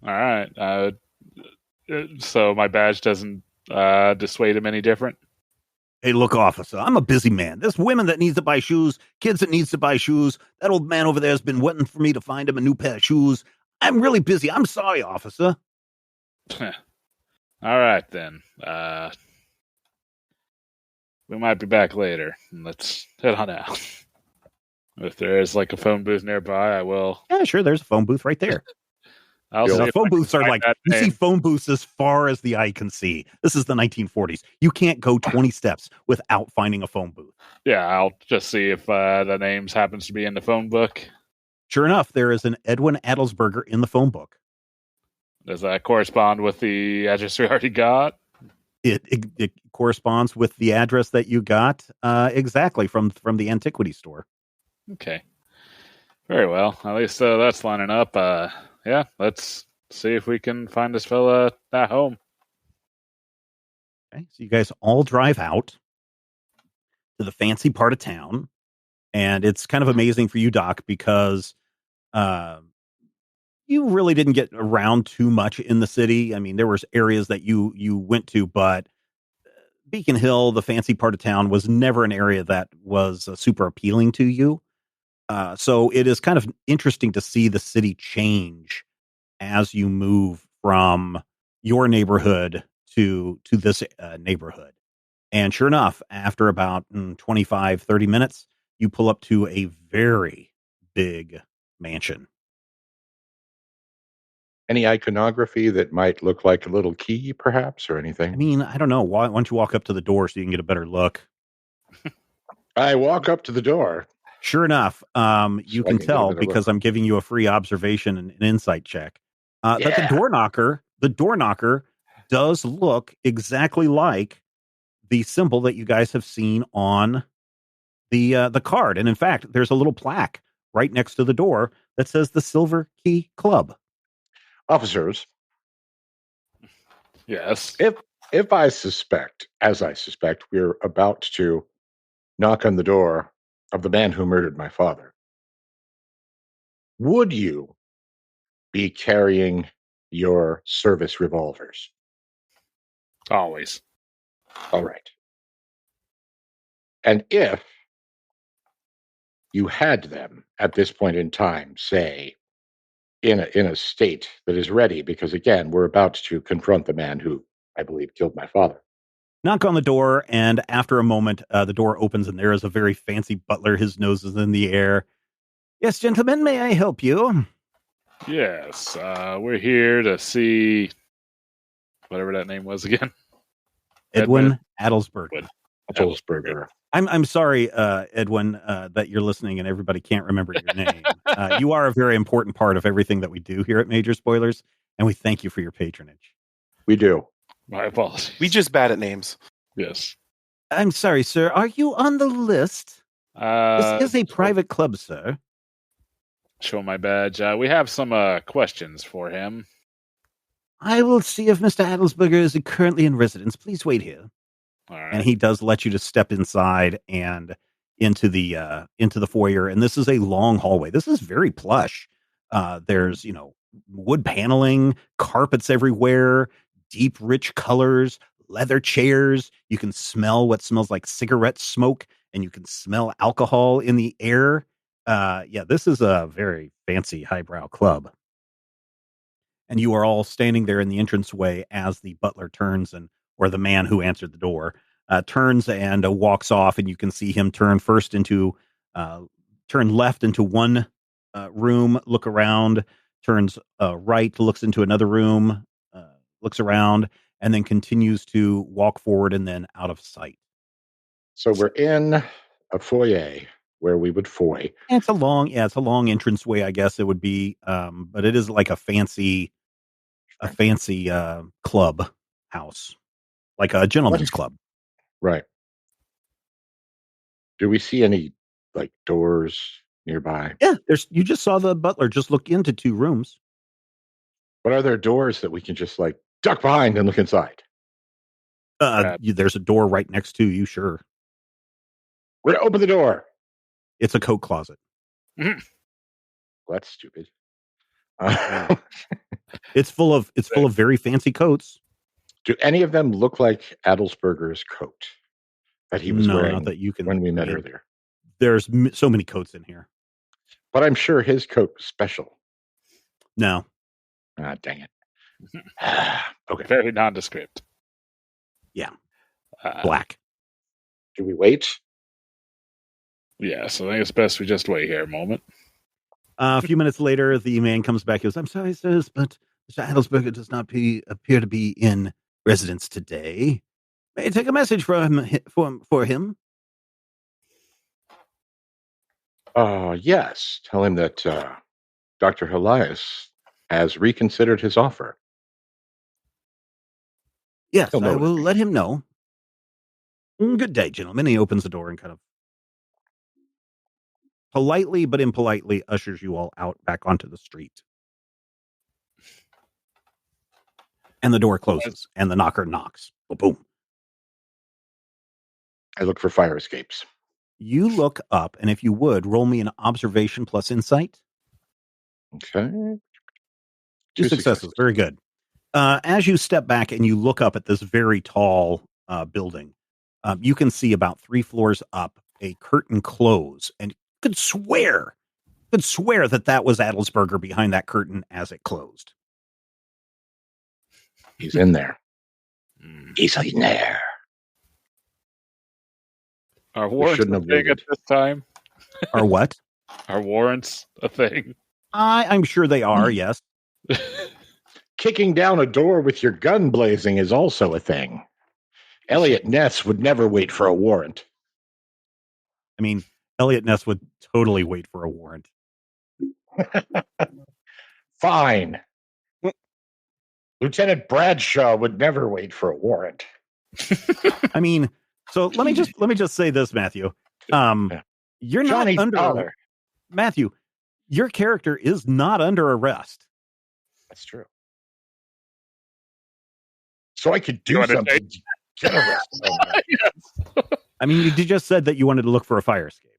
All right. So my badge doesn't dissuade him any different? Hey, look, officer, I'm a busy man. There's women that needs to buy shoes, kids that needs to buy shoes. That old man over there has been waiting for me to find him a new pair of shoes. I'm really busy. I'm sorry, officer. All right, then. We might be back later. Let's head on out. If there is like a phone booth nearby, I will. Yeah, sure. There's a phone booth right there. Phone booths are like, you see phone booths as far as the eye can see. This is the 1940s. You can't go 20 steps without finding a phone booth. Yeah, I'll just see if the names happens to be in the phone book. Sure enough, there is an Edwin Adelsberger in the phone book. Does that correspond with the address we already got? It corresponds with the address that you got exactly from the antiquity store. Okay. Very well. At least that's lining up. Yeah, let's see if we can find this fella at home. Okay, so you guys all drive out to the fancy part of town, and it's kind of amazing for you, Doc, because you really didn't get around too much in the city. I mean, there was areas that you went to, but Beacon Hill, the fancy part of town, was never an area that was super appealing to you. So it is kind of interesting to see the city change as you move from your neighborhood to this neighborhood. And sure enough, after about 25, 30 minutes, you pull up to a very big mansion. Any iconography that might look like a little key, perhaps, or anything? I mean, I don't know. Why don't you walk up to the door so you can get a better look? I walk up to the door. Sure enough, you can tell because I'm giving you a free observation and an insight check that the door knocker does look exactly like the symbol that you guys have seen on the card. And in fact, there's a little plaque right next to the door that says the Silver Key Club. Officers. Yes. If I suspect, as I suspect, we're about to knock on the door of the man who murdered my father, would you be carrying your service revolvers? Always. All right. And if you had them at this point in time, say, in a state that is ready, because again, we're about to confront the man who I believe killed my father. Knock on the door, and after a moment, the door opens, and there is a very fancy butler. His nose is in the air. Yes, gentlemen, may I help you? Yes, we're here to see whatever that name was again. Edwin Adelsberger. Adelsberger. I'm sorry, Edwin, that you're listening and everybody can't remember your name. You are a very important part of everything that we do here at Major Spoilers, and we thank you for your patronage. We do. My apologies. We just bad at names. Yes. I'm sorry, sir. Are you on the list? This is a private club, sir. Show my badge. We have some questions for him. I will see if Mr. Adelsberger is currently in residence. Please wait here. All right. And he does let you to step inside and into the foyer. And this is a long hallway. This is very plush. There's, wood paneling, carpets everywhere, deep, rich colors, leather chairs. You can smell what smells like cigarette smoke, and you can smell alcohol in the air. Yeah, this is a very fancy highbrow club. And you are all standing there in the entranceway as the butler turns or the man who answered the door turns and walks off, and you can see him turn left into one room, look around, turns right, looks into another room, looks around, and then continues to walk forward and then out of sight. So we're in a foyer where we would foy. It's a long entranceway, I guess it would be, but it is like a fancy club house, like a gentleman's club. Right. Do we see any like doors nearby? Yeah, you just saw the butler just look into 2 rooms. But are there doors that we can just like duck behind and look inside? There's a door right next to you, sure. We're gonna open the door. It's a coat closet. Well, that's stupid. It's full of very fancy coats. Do any of them look like Adelsberger's coat that he was wearing not that you can, when we met earlier? There's so many coats in here. But I'm sure his coat was special. No. Ah, dang it. Okay. Very nondescript. Yeah. Black. Do we wait? Yeah, so I think it's best we just wait here a moment. A few minutes later, the man comes back. He goes, "I'm sorry, sirs, but Mr. Adelsberger does not appear to be in residence today. May I take a message for him?" Yes. Tell him that Dr. Elias has reconsidered his offer. Yes, I will let him know. Good day, gentlemen. He opens the door and kind of politely but impolitely ushers you all out back onto the street. And the door closes and the knocker knocks. Boom. I look for fire escapes. You look up, and if you would, roll me an observation plus insight. Okay. 2 successes. Very good. As you step back and you look up at this very tall building, you can see about 3 floors up a curtain close, and could swear that was Adelsberger behind that curtain as it closed. He's in there. He's in there. Are warrants a thing at this time? Are what? Are warrants a thing? I'm sure they are, yes. Kicking down a door with your gun blazing is also a thing. Elliot Ness would never wait for a warrant. I mean, Elliot Ness would totally wait for a warrant. Fine. Lieutenant Bradshaw would never wait for a warrant. I mean, so let me just say this, Matthew. You're not under Matthew. Your character is not under arrest. That's true. So I could do something to get arrested. Yes. I mean, you just said that you wanted to look for a fire escape.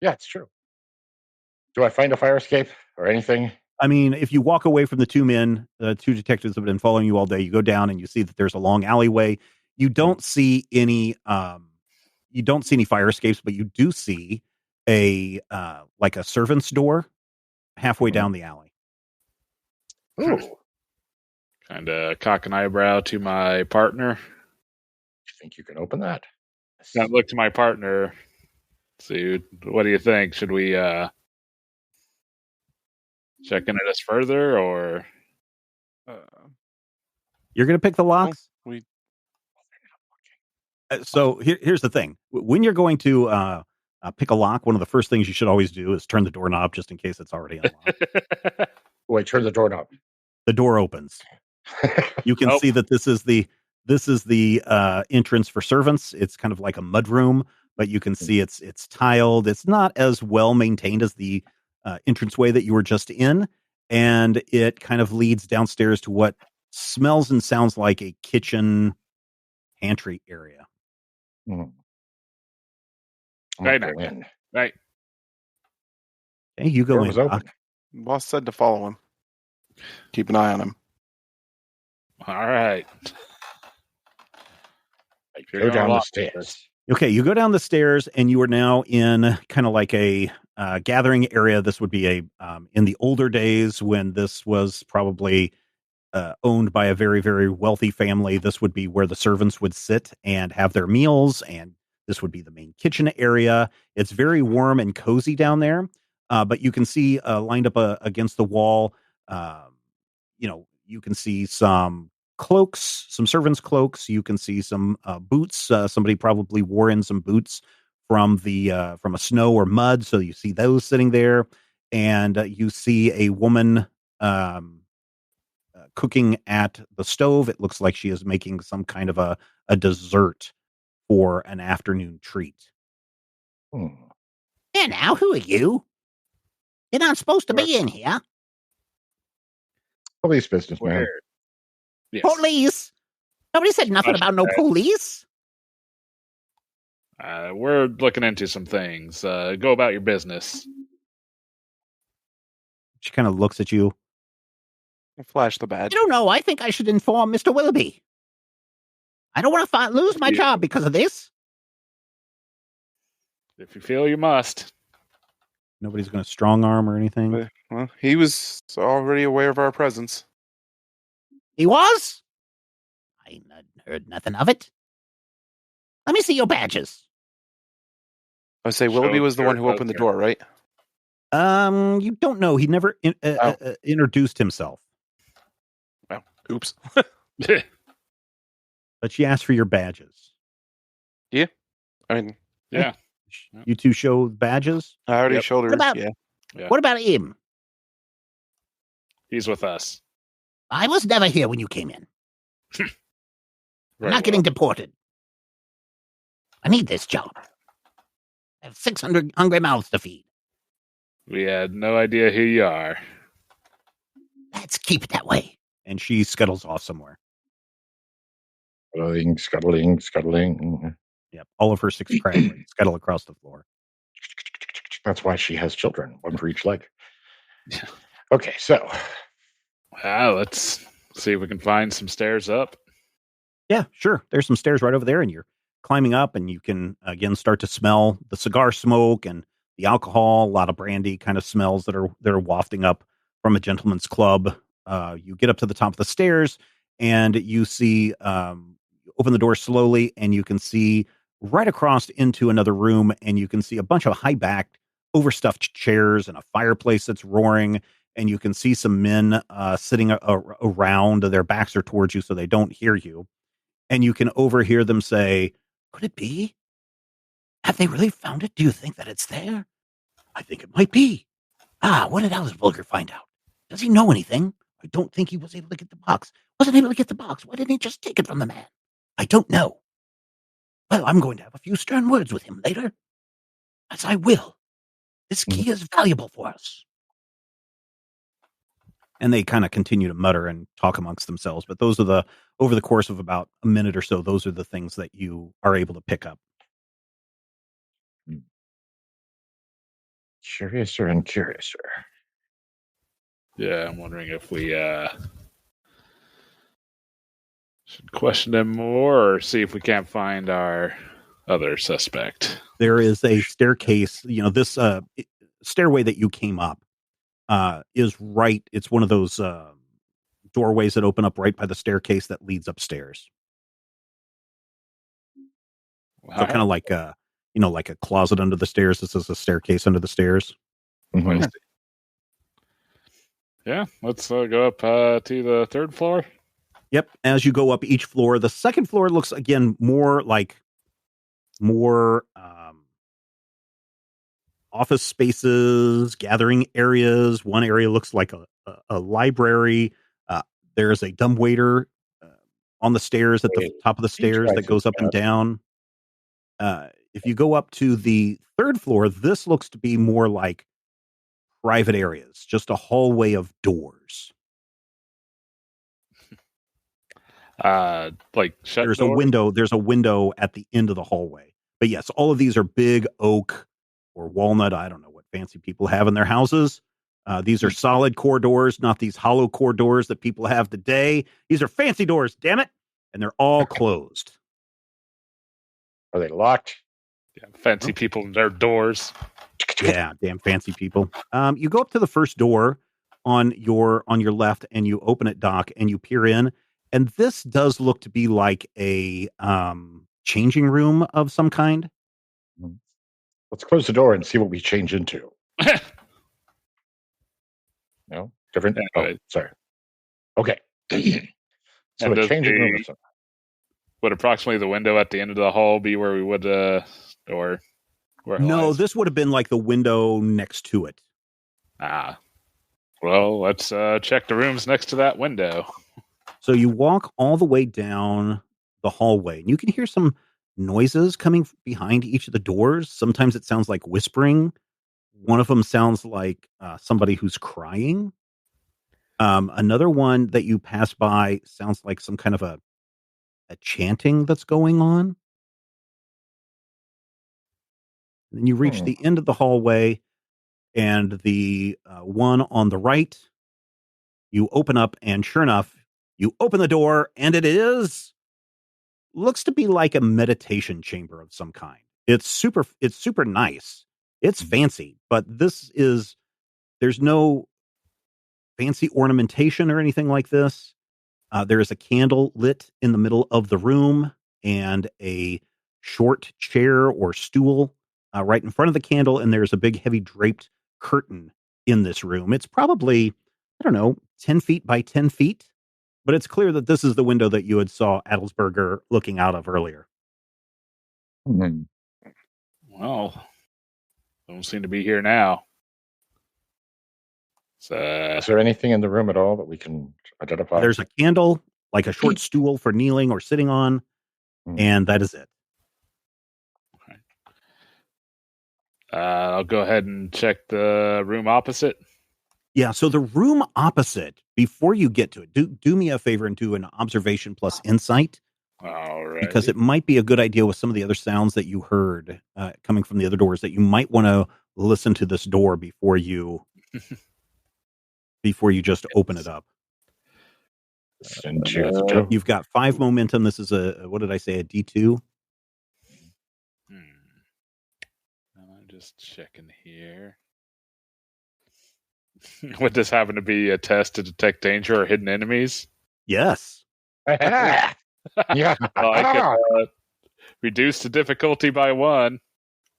Yeah, it's true. Do I find a fire escape or anything? I mean, if you walk away from the 2 men, the 2 detectives have been following you all day, you go down and you see that there's a long alleyway. You don't see any fire escapes, but you do see a servant's door halfway down the alley. Ooh. Kind of cock an eyebrow to my partner. You think you can open that? I look to my partner. See, what do you think? Should we check into this further, or you're going to pick the locks? We So here's the thing: when you're going to pick a lock, one of the first things you should always do is turn the doorknob, just in case it's already unlocked. Wait, turn the doorknob. The door opens. You can see that this is the entrance for servants. It's kind of like a mudroom, but you can see it's tiled. It's not as well maintained as the entranceway that you were just in, and it kind of leads downstairs to what smells and sounds like a kitchen pantry area. Right. Okay, you go in. Boss said to follow him. Keep an eye on him. All right. Go down the stairs. Okay, you go down the stairs, and you are now in kind of like a gathering area. This would be in the older days when this was probably owned by a very, very wealthy family. This would be where the servants would sit and have their meals, and this would be the main kitchen area. It's very warm and cozy down there, but you can see lined up against the wall, you can see some cloaks, some servants' cloaks. You can see some boots. Somebody probably wore in some boots from a snow or mud, so you see those sitting there, and you see a woman cooking at the stove. It looks like she is making some kind of a dessert for an afternoon treat. Hey, now, who are you? You're not supposed to be in here. Police businessman. Yes. Police? Nobody said nothing about no police. We're looking into some things. Go about your business. She kind of looks at you. Flash the badge. I don't know. I think I should inform Mr. Willoughby. I don't want to lose my job because of this. If you feel you must. Nobody's going to strong arm or anything. Well, he was already aware of our presence. He was? I heard nothing of it. Let me see your badges. I say Willoughby was the one who opened the door, right? You don't know. He never introduced himself. Well, oops. But she asked for your badges. Yeah. I mean, yeah. You two show badges? I already showed her. What about him? He's with us. I was never here when you came in. I'm not getting deported. I need this job. I have 600 hungry mouths to feed. We had no idea who you are. Let's keep it that way. And she scuttles off somewhere. Scuttling. Yep. All of her 6 crabs scuttle across the floor. That's why she has children, one for each leg. Okay, so. Let's see if we can find some stairs up. Yeah, sure. There's some stairs right over there, and you're climbing up, and you can, again, start to smell the cigar smoke and the alcohol, a lot of brandy kind of smells that are wafting up from a gentleman's club. You get up to the top of the stairs, and you see, open the door slowly, and you can see right across into another room, and you can see a bunch of high-backed, overstuffed chairs and a fireplace that's roaring, and you can see some men sitting around. Their backs are towards you, so they don't hear you. And you can overhear them say, "Could it be? Have they really found it? Do you think that it's there? I think it might be. What did Alice Bulger find out? Does he know anything? I don't think he was able to get the box. Wasn't able to get the box. Why didn't he just take it from the man? I don't know. Well, I'm going to have a few stern words with him later. As I will. This key is valuable for us." And they kind of continue to mutter and talk amongst themselves. But those are over the course of about a minute or so, those are the things that you are able to pick up. Curiouser and curiouser. Yeah, I'm wondering if we should question him more or see if we can't find our other suspect. There is a staircase, this stairway that you came up is right. It's one of those doorways that open up right by the staircase that leads upstairs. Wow. So kind of like like a closet under the stairs. This is a staircase under the stairs. Mm-hmm. Yeah, let's go up to the 3rd floor. Yep. As you go up each floor, the 2nd floor looks again more office spaces, gathering areas. One area looks like a library. There's a dumbwaiter on the stairs at the top of the stairs that goes up and down. If you go up to the 3rd floor, this looks to be more like private areas, just a hallway of doors. Like shut there's door? There's a window at the end of the hallway. But yes, all of these are big oak or walnut. I don't know what fancy people have in their houses. These are solid core doors, not these hollow core doors that people have today. These are fancy doors, damn it. And they're all closed. Are they locked? Yeah, fancy people in their doors. Yeah, damn fancy people. You go up to the first door on your left, and you open it, Doc, and you peer in, and this does look to be like a changing room of some kind. Let's close the door and see what we change into. No, different. Anyway. Oh, sorry. Okay. So And a changing room or something. Would approximately the window at the end of the hall be where we would, or where? No, this would have been like the window next to it. Well, let's check the rooms next to that window. So you walk all the way down the hallway, and you can hear some noises coming behind each of the doors. Sometimes it sounds like whispering. One of them sounds like somebody who's crying. Another one that you pass by sounds like some kind of a chanting that's going on. And then you reach the end of the hallway, and the one on the right, you open up, and sure enough, you open the door, and looks to be like a meditation chamber of some kind. It's super nice. It's fancy, but there's no fancy ornamentation or anything like this. There is a candle lit in the middle of the room, and a short chair or stool right in front of the candle, and there's a big heavy draped curtain in this room. It's probably, 10 feet by 10 feet, but it's clear that this is the window that you had saw Adelsberger looking out of earlier. Well, don't seem to be here now. So, is there anything in the room at all that we can identify? There's a candle, like a short stool for kneeling or sitting on, and that is it. Okay. I'll go ahead and check the room opposite. Yeah, so the room opposite, before you get to it, do me a favor and do an observation plus insight. All right. Because it might be a good idea with some of the other sounds that you heard coming from the other doors that you might want to listen to this door before you just open it up. You've got 5 momentum. This is a D2? I'm just checking here. Would this happen to be a test to detect danger or hidden enemies? Yes. Yeah. I can reduce the difficulty by 1.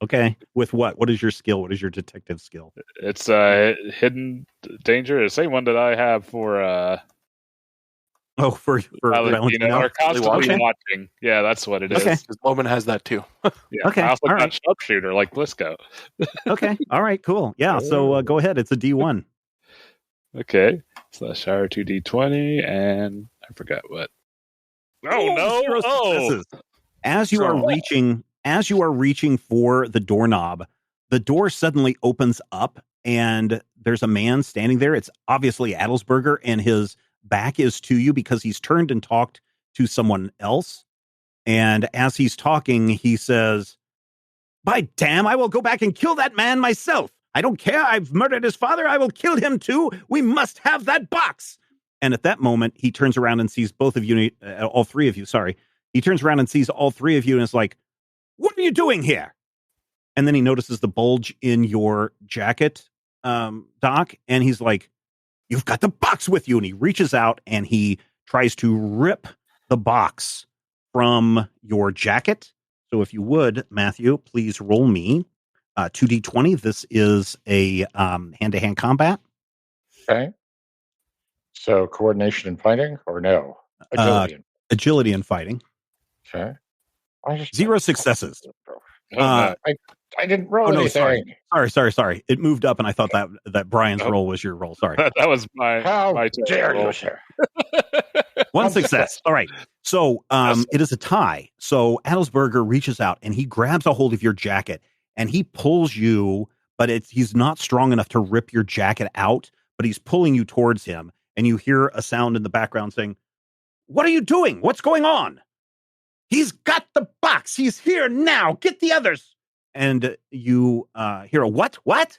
Okay. With what? What is your skill? What is your detective skill? It's hidden danger. The same one that I have for for or constantly watching. Yeah, that's what it is. Okay. This moment has that too. Yeah. Okay. I also all got right. sharpshooter like Blisco. Okay. All right. Cool. Yeah. So go ahead. It's a D1. Okay. So shower 2D20, and I forgot what. Oh no! 0 successes. As you are reaching for the doorknob, the door suddenly opens up, and there's a man standing there. It's obviously Adelsberger, and his back is to you because he's turned and talked to someone else. And as he's talking, he says, "By damn, I will go back and kill that man myself. I don't care. I've murdered his father. I will kill him too. We must have that box." And at that moment, he turns around and sees both of you, all three of you, sorry. He turns around and sees all three of you and is like, "What are you doing here?" And then he notices the bulge in your jacket, Doc, and he's like, "You've got the box with you." And he reaches out and he tries to rip the box from your jacket. So if you would, Matthew, please roll me 2d20. This is a hand-to-hand combat. Okay. So coordination and fighting, or no? Agility and fighting. Okay. 0 successes. I didn't roll anything. Sorry. It moved up, and I thought that Brian's roll was your roll. Sorry. That was my. How my dare roll. you, sir? 1 success. All right. So it is a tie. So Adelsberger reaches out, and he grabs a hold of your jacket, and he pulls you, but he's not strong enough to rip your jacket out, but he's pulling you towards him, and you hear a sound in the background saying, "What are you doing? What's going on?" "He's got the box. He's here now. Get the others." And you hear a what?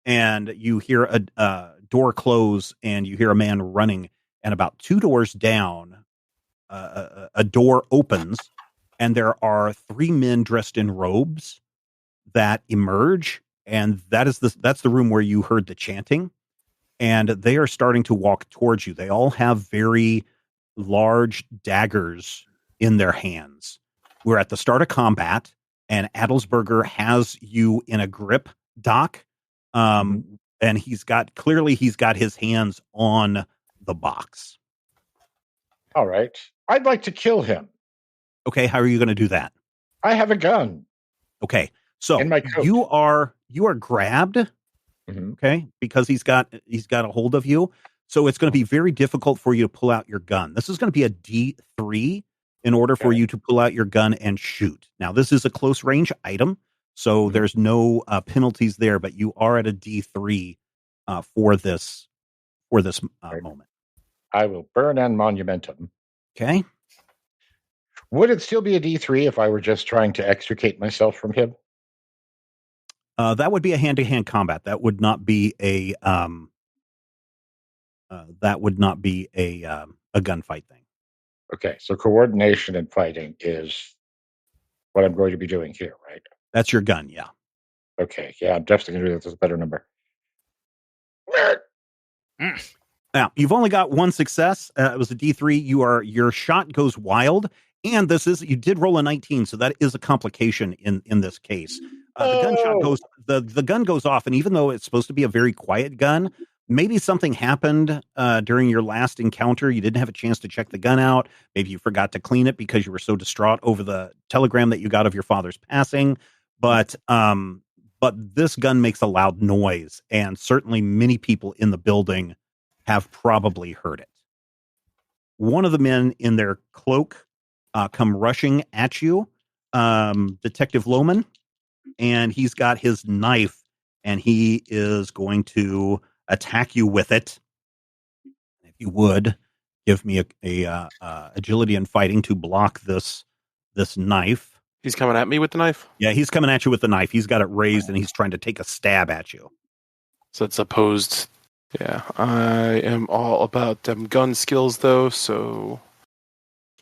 And you hear a door close, and you hear a man running. And about 2 doors down, a door opens, and there are 3 men dressed in robes that emerge. and that's the room where you heard the chanting, and they are starting to walk towards you. They all have very large daggers in their hands. We're at the start of combat, and Adelsberger has you in a grip, Doc, and he's got his hands on the box. All right. I'd like to kill him. Okay, how are you going to do that? I have a gun. Okay, so in my coat. you are grabbed, okay, because he's got a hold of you. So it's going to be very difficult for you to pull out your gun. This is going to be a D3 in order for you to pull out your gun and shoot. Now, this is a close range item, so there's no penalties there, but you are at a D3 for this moment. I will burn an monumentum. Okay. Would it still be a D3 if I were just trying to extricate myself from him? That would be a hand-to-hand combat. That would not be a gunfight thing. Okay, so coordination and fighting is what I'm going to be doing here, right? That's your gun, yeah. Okay, yeah, I'm definitely going to do this. It's a better number. Now, you've only got one success. It was a D3. Your shot goes wild, and you did roll a 19, so that is a complication in this case. The gun goes off, and even though it's supposed to be a very quiet gun, maybe something happened during your last encounter. You didn't have a chance to check the gun out. Maybe you forgot to clean it because you were so distraught over the telegram that you got of your father's passing. But this gun makes a loud noise, and certainly many people in the building have probably heard it. One of the men in their cloak come rushing at you, Detective Lohman, and he's got his knife, and he is going to attack you with it. If you would give me a agility and fighting to block this knife. He's coming at me with the knife? Yeah, he's coming at you with the knife. He's got it raised, and he's trying to take a stab at you. So it's opposed. Yeah, I am all about them gun skills, though, so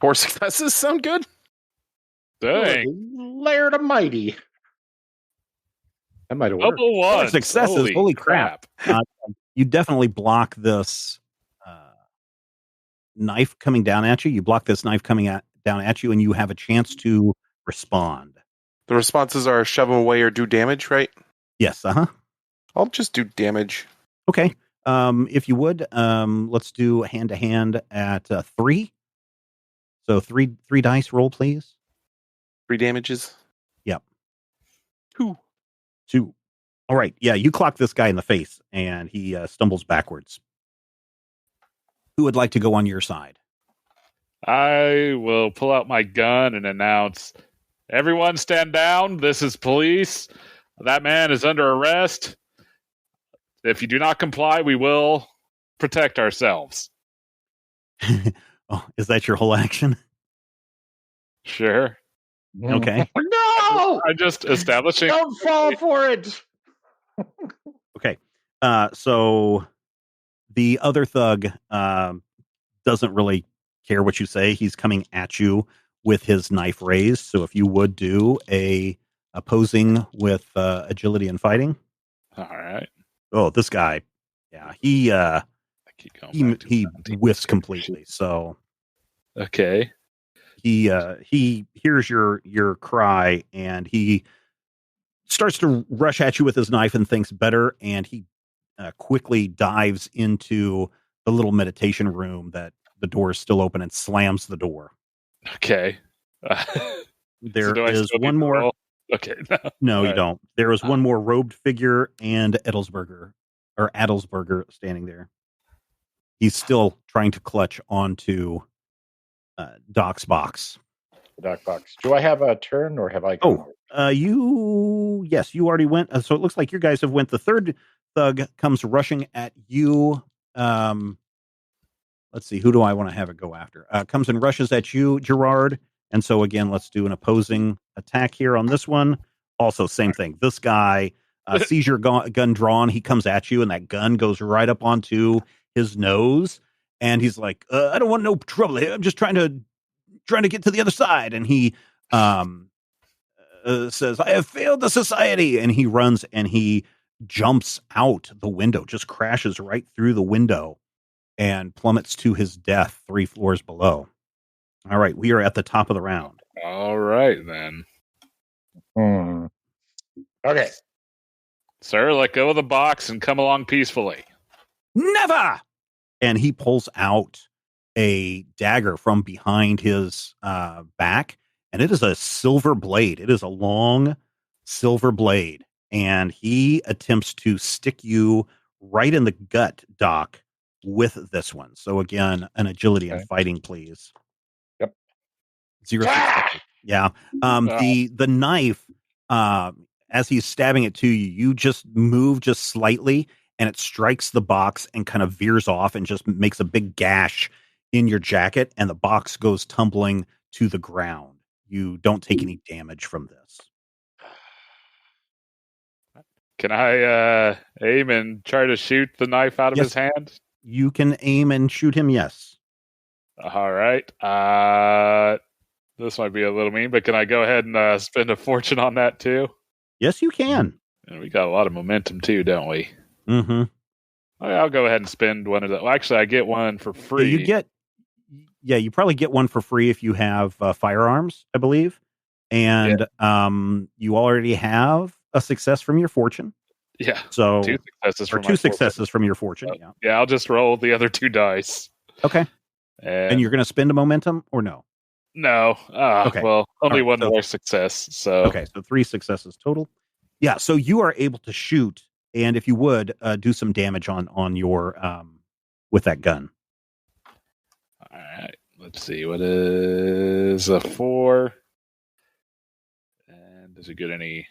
4 successes sound good? Dang. Laird of Mighty. That might have worked. Double one. 4 successes. Holy crap. You definitely block this knife coming down at you. You block this knife coming down at you, and you have a chance to respond. The responses are shove him away or do damage, right? Yes, I'll just do damage. Okay. If you would, let's do hand-to-hand at 3. So three dice roll, please. 3 damages? Yep. 2. All right. Yeah, you clock this guy in the face, and he stumbles backwards. Who would like to go on your side? I will pull out my gun and announce, everyone stand down. This is police. That man is under arrest. If you do not comply, we will protect ourselves. Oh, is that your whole action? Sure. Okay. No! I'm just establishing. Don't fall for it! Okay. So the other thug doesn't really care what you say. He's coming at you with his knife raised. So if you would do a opposing with agility and fighting. All right. Oh, this guy. Yeah, he whiffs completely. So okay. He hears your cry, and he starts to rush at you with his knife and thinks better, and he quickly dives into the little meditation room that the door is still open and slams the door. Okay. There is one more. Okay. No, you don't. There is one more robed figure and Adelsberger standing there. He's still trying to clutch onto Doc's box. Doc box. Do I have a turn, or have I? Yes, you already went. So it looks like you guys have went. The third thug comes rushing at you. Let's see. Who do I want to have it go after? Comes and rushes at you, Gerard. And so again, let's do an opposing attack here on this one. Also, same thing. This guy sees your gun drawn. He comes at you, and that gun goes right up onto his nose. And he's like, "I don't want no trouble here. I'm just trying to get to the other side." And he says, "I have failed the society," and he runs and he jumps out the window, just crashes right through the window, and plummets to his death 3 floors below. All right, we are at the top of the round. All right, then. Okay. Sir, let go of the box and come along peacefully. Never! And he pulls out a dagger from behind his back, and it is a silver blade. It is a long silver blade, and he attempts to stick you right in the gut, Doc, with this one. So again, an agility and fighting, please. Yep. 0 successes. Yeah. The knife, as he's stabbing it to you, you just move just slightly, and it strikes the box and kind of veers off and just makes a big gash in your jacket, and the box goes tumbling to the ground. You don't take any damage from this. Can I aim and try to shoot the knife out of his hand? You can aim and shoot him, yes. All right. This might be a little mean, but can I go ahead and spend a fortune on that too? Yes, you can. And we got a lot of momentum too, don't we? Mm-hmm. I'll go ahead and spend one of the. Well, actually, I get one for free. You probably get one for free if you have firearms, I believe. And you already have a success from your fortune. Yeah. So 2 successes from two successes from your fortune. Yeah, I'll just roll the other 2 dice. Okay. And you're going to spend a momentum or no? No. Okay. Well, only one more success. So okay, so 3 successes total. Yeah. So you are able to shoot, and if you would do some damage on your with that gun. All right. Let's see. What is a 4? And does it get any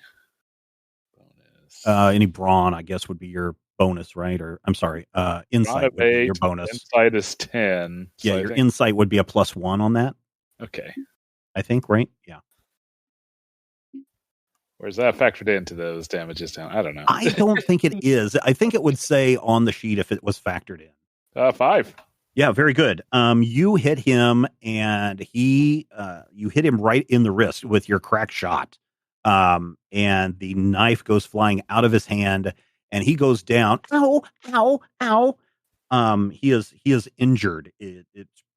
bonus? Any brawn, I guess, would be your bonus, right? Or I'm sorry, insight would be your bonus. Insight is 10. Yeah, your insight would be a +1 on that. Okay. I think, right? Yeah. Where's that factored into those damages down? I don't know. I don't think it is. I think it would say on the sheet if it was factored in. 5. Yeah, very good. You hit him, and you hit him right in the wrist with your crack shot. And the knife goes flying out of his hand, and he goes down. Ow, ow, ow. He is injured.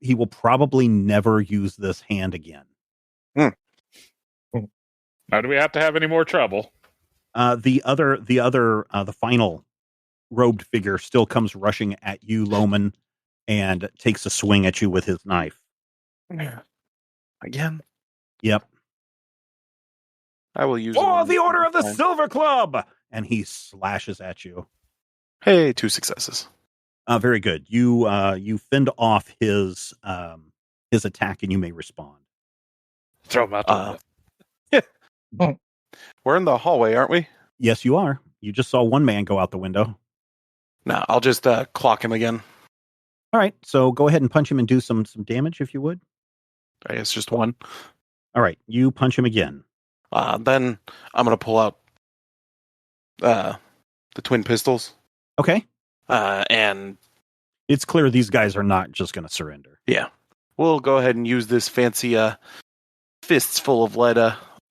He will probably never use this hand again. Now, do we have to have any more trouble? The final robed figure still comes rushing at you, Loman, and takes a swing at you with his knife. Again? Yep. I will use the Order of the Silver Club! And he slashes at you. Hey, 2 successes. Very good. You fend off his attack, and you may respond. Throw him out the window. We're in the hallway, aren't we? Yes, you are. You just saw one man go out the window. No, I'll just clock him again. All right, so go ahead and punch him and do some damage if you would. I guess just 1. All right, you punch him again. Then I'm going to pull out the twin pistols. Okay. And it's clear these guys are not just going to surrender. Yeah. We'll go ahead and use this fancy fists full of lead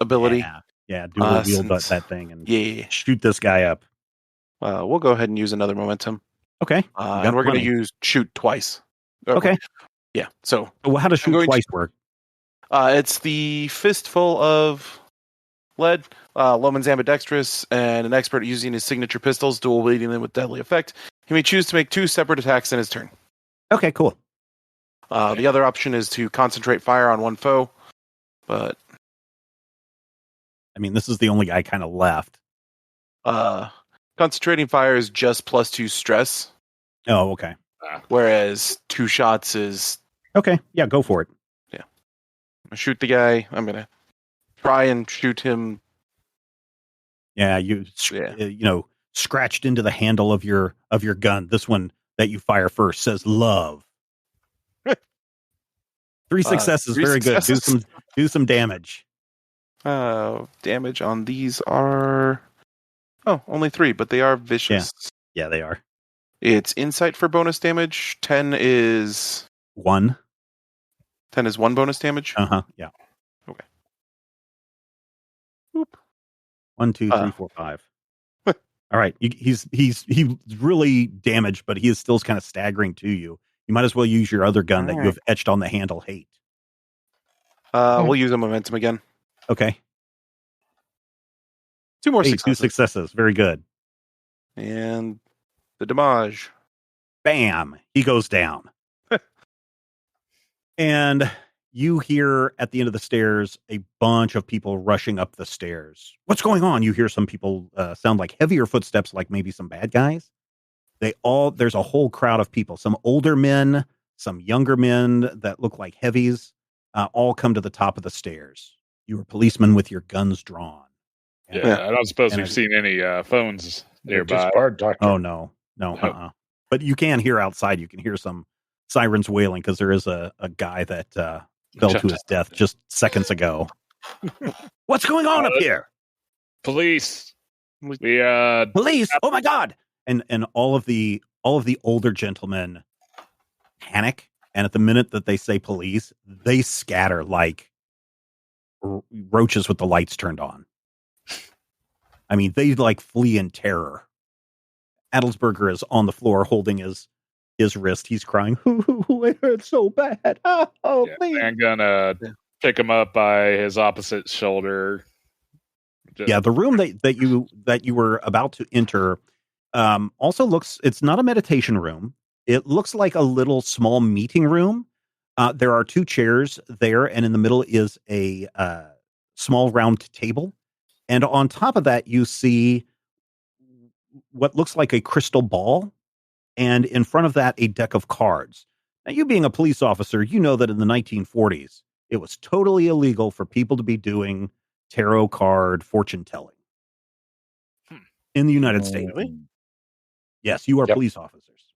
ability. Yeah, dual wield that thing and shoot this guy up. We'll go ahead and use another momentum. Okay. And we're going to use shoot twice. Okay. Yeah. So how does shoot twice work? It's the fistful of lead. Loman's ambidextrous and an expert at using his signature pistols, dual wielding them with deadly effect. He may choose to make 2 separate attacks in his turn. Okay, cool. The other option is to concentrate fire on one foe, but I mean, this is the only guy kind of left. Concentrating fire is just +2 stress. Oh, okay. Whereas 2 shots is okay. Yeah, go for it. Yeah, I'm gonna shoot the guy. I'm gonna try and shoot him. Yeah, scratched into the handle of your gun. This one that you fire first says love. 3 successes, very successes. Good. Do some damage. Damage on these are only 3, but they are vicious. Yeah, they are. It's insight for bonus damage. 10 is 1. 10 is 1 bonus damage. Yeah. Okay. 1, 2, 3, 4, 5. All right. He's really damaged, but he is still kind of staggering to you. You might as well use your other gun that you have etched on the handle, hate. We'll use a momentum again. Okay. 2 more successes. 2 successes. Very good. And the damage. Bam. He goes down. And you hear at the end of the stairs a bunch of people rushing up the stairs. What's going on? You hear some people sound like heavier footsteps, like maybe some bad guys. There's a whole crowd of people, some older men, some younger men that look like heavies, all come to the top of the stairs. You are policemen with your guns drawn. Yeah, I don't suppose we've seen any phones nearby. Oh, no. But you can hear outside. You can hear some sirens wailing because there is a guy that fell to his death just seconds ago. What's going on up here? Police. Police. Oh my God. And all of the older gentlemen panic. And at the minute that they say police, they scatter like roaches with the lights turned on. I mean, they like flee in terror. Adelsberger is on the floor holding his wrist. He's crying. It hurts so bad. Oh, please. I'm gonna pick him up by his opposite shoulder. Yeah, the room that you were about to enter also looks. It's not a meditation room. It looks like a little small meeting room. There are 2 chairs there, and in the middle is a small round table. And on top of that, you see what looks like a crystal ball. And in front of that, a deck of cards. Now, you being a police officer, you know that in the 1940s, it was totally illegal for people to be doing tarot card fortune telling in the United States. Yes, you are police officers.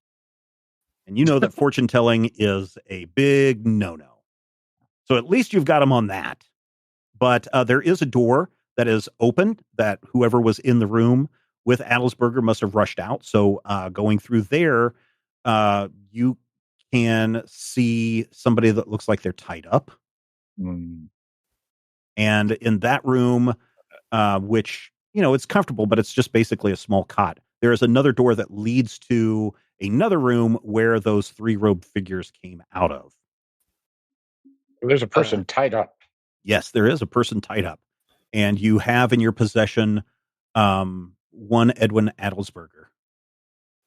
And you know that fortune telling is a big no-no. So at least you've got them on that. But there is a door that is open that whoever was in the room with Adelsberger must have rushed out. So going through there, you can see somebody that looks like they're tied up. And in that room, which, it's comfortable, but it's just basically a small cot. There is another door that leads to another room where those 3 robed figures came out of. There's a person tied up. Yes, there is a person tied up. And you have in your possession one Edwin Adelsberger.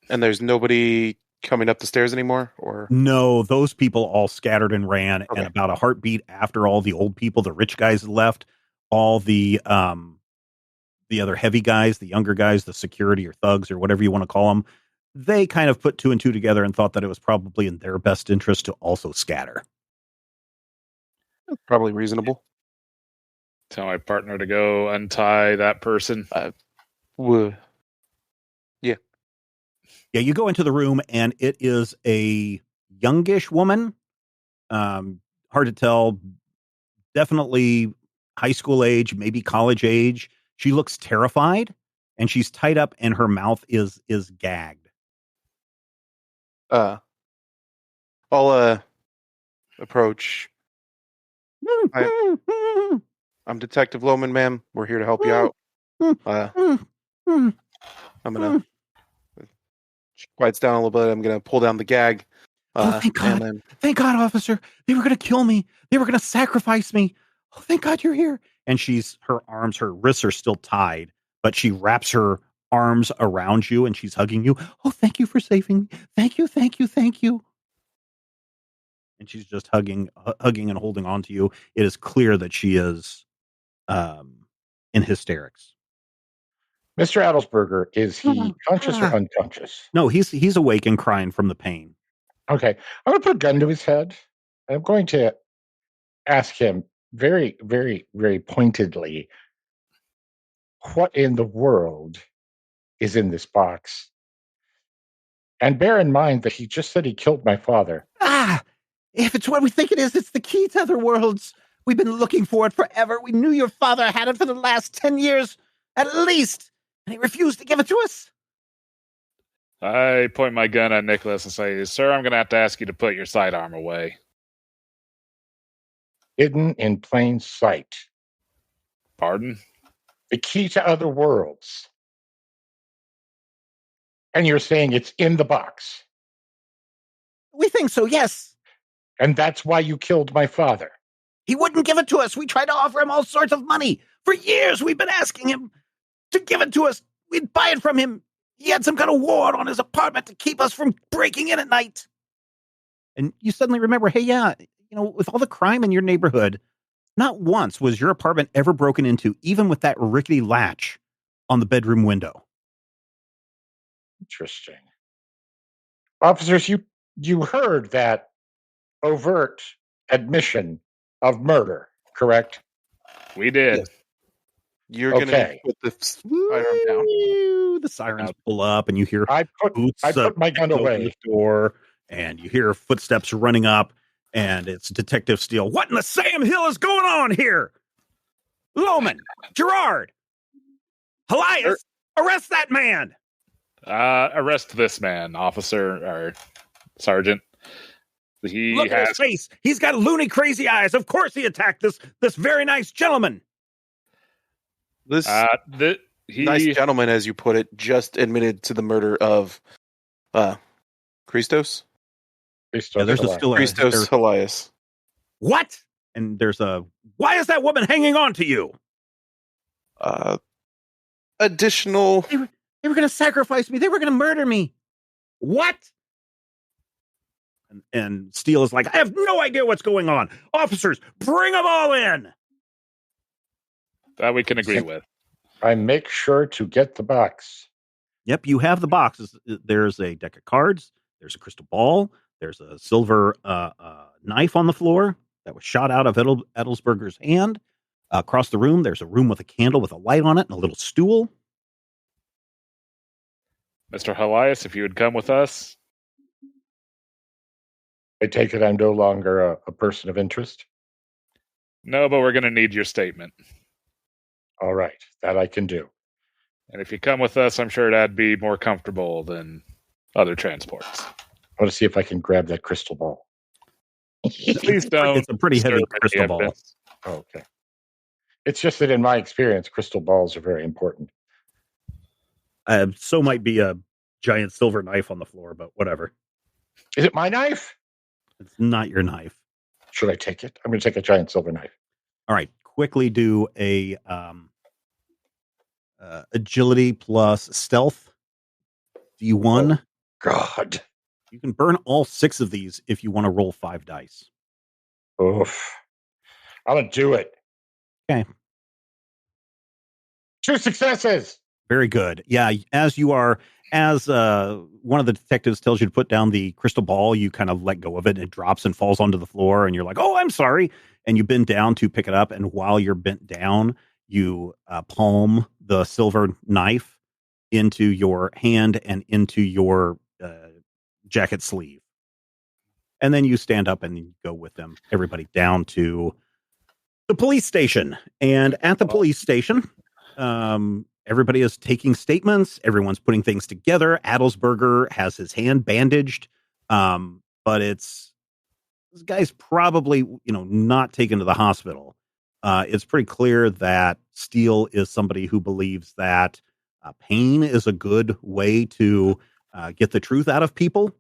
And there's nobody coming up the stairs anymore? Or no, those people all scattered and ran. Okay. And about a heartbeat after all the old people, the rich guys left, all the other heavy guys, the younger guys, the security or thugs or whatever you want to call them, they kind of put 2 and 2 together and thought that it was probably in their best interest to also scatter. Probably reasonable. Tell my partner to go untie that person. Yeah. Yeah, you go into the room and it is a youngish woman. Hard to tell. Definitely high school age, maybe college age. She looks terrified and she's tied up and her mouth is gagged. I'll approach. I'm Detective Lohman, ma'am. We're here to help you out. I'm gonna quiets down a little bit. I'm gonna pull down the gag. Thank God! Thank God, officer. They were gonna kill me. They were gonna sacrifice me. Oh, thank God you're here. And her wrists are still tied, but she wraps her arms around you and she's hugging you. Oh, thank you for saving me. Thank you, thank you, thank you. And she's just hugging and holding on to you. It is clear that she is in hysterics. Mr. Adelsberger, is he conscious or unconscious? No, he's awake and crying from the pain. Okay. I'm going to put a gun to his head. I'm going to ask him very, very, very pointedly, what in the world is in this box? And bear in mind that he just said he killed my father. If it's what we think it is, it's the key to other worlds. We've been looking for it forever. We knew your father had it for the last 10 years, at least. And he refused to give it to us. I point my gun at Nicholas and say, sir, I'm going to have to ask you to put your sidearm away. Hidden in plain sight. Pardon? The key to other worlds. And you're saying it's in the box. We think so, yes. And that's why you killed my father. He wouldn't give it to us. We tried to offer him all sorts of money. For years, we've been asking him to give it to us. We'd buy it from him. He had some kind of ward on his apartment to keep us from breaking in at night. And you suddenly remember, hey, yeah, with all the crime in your neighborhood, not once was your apartment ever broken into, even with that rickety latch on the bedroom window. Interesting. Officers, you heard that overt admission of murder, correct? We did. Yes. You're going to put the siren down. The sirens pull up, and you hear I put my gun away. The door, and you hear footsteps running up, and it's Detective Steele. What in the Sam Hill is going on here? Loman, Gerard, Elias, arrest that man. Arrest this man, officer or sergeant. Look at his face. He's got loony, crazy eyes. Of course he attacked this very nice gentleman. This nice gentleman, as you put it, just admitted to the murder of Christos. Christos Elias. What? And why is that woman hanging on to you? Additional. They were going to sacrifice me. They were going to murder me. What? And Steele is like, I have no idea what's going on. Officers, bring them all in. That we can agree with. I make sure to get the box. Yep, you have the boxes. There's a deck of cards. There's a crystal ball. There's a silver knife on the floor that was shot out of Edelsberger's hand. Across the room, there's a room with a candle with a light on it and a little stool. Mr. Elias, if you would come with us. I take it I'm no longer a person of interest? No, but we're going to need your statement. All right, that I can do. And if you come with us, I'm sure that'd be more comfortable than other transports. I want to see if I can grab that crystal ball. Please don't. It's a pretty heavy crystal ball. Oh, okay. It's just that in my experience, crystal balls are very important. So might be a giant silver knife on the floor, but whatever. Is it my knife? It's not your knife. Should I take it? I'm going to take a giant silver knife. All right. Quickly do a agility plus stealth. D1. Oh, God. You can burn all 6 of these if you want to roll 5 dice. Oof. I'm going to do it. Okay. 2 successes. Very good. Yeah, as one of the detectives tells you to put down the crystal ball, you kind of let go of it, and it drops and falls onto the floor, and you're like, oh, I'm sorry. And you bend down to pick it up, and while you're bent down, you palm the silver knife into your hand and into your jacket sleeve. And then you stand up and you go with them, everybody down to the police station. And at the police station, everybody is taking statements. Everyone's putting things together. Adelsberger has his hand bandaged. But this guy's probably, not taken to the hospital. It's pretty clear that Steele is somebody who believes that pain is a good way to get the truth out of people.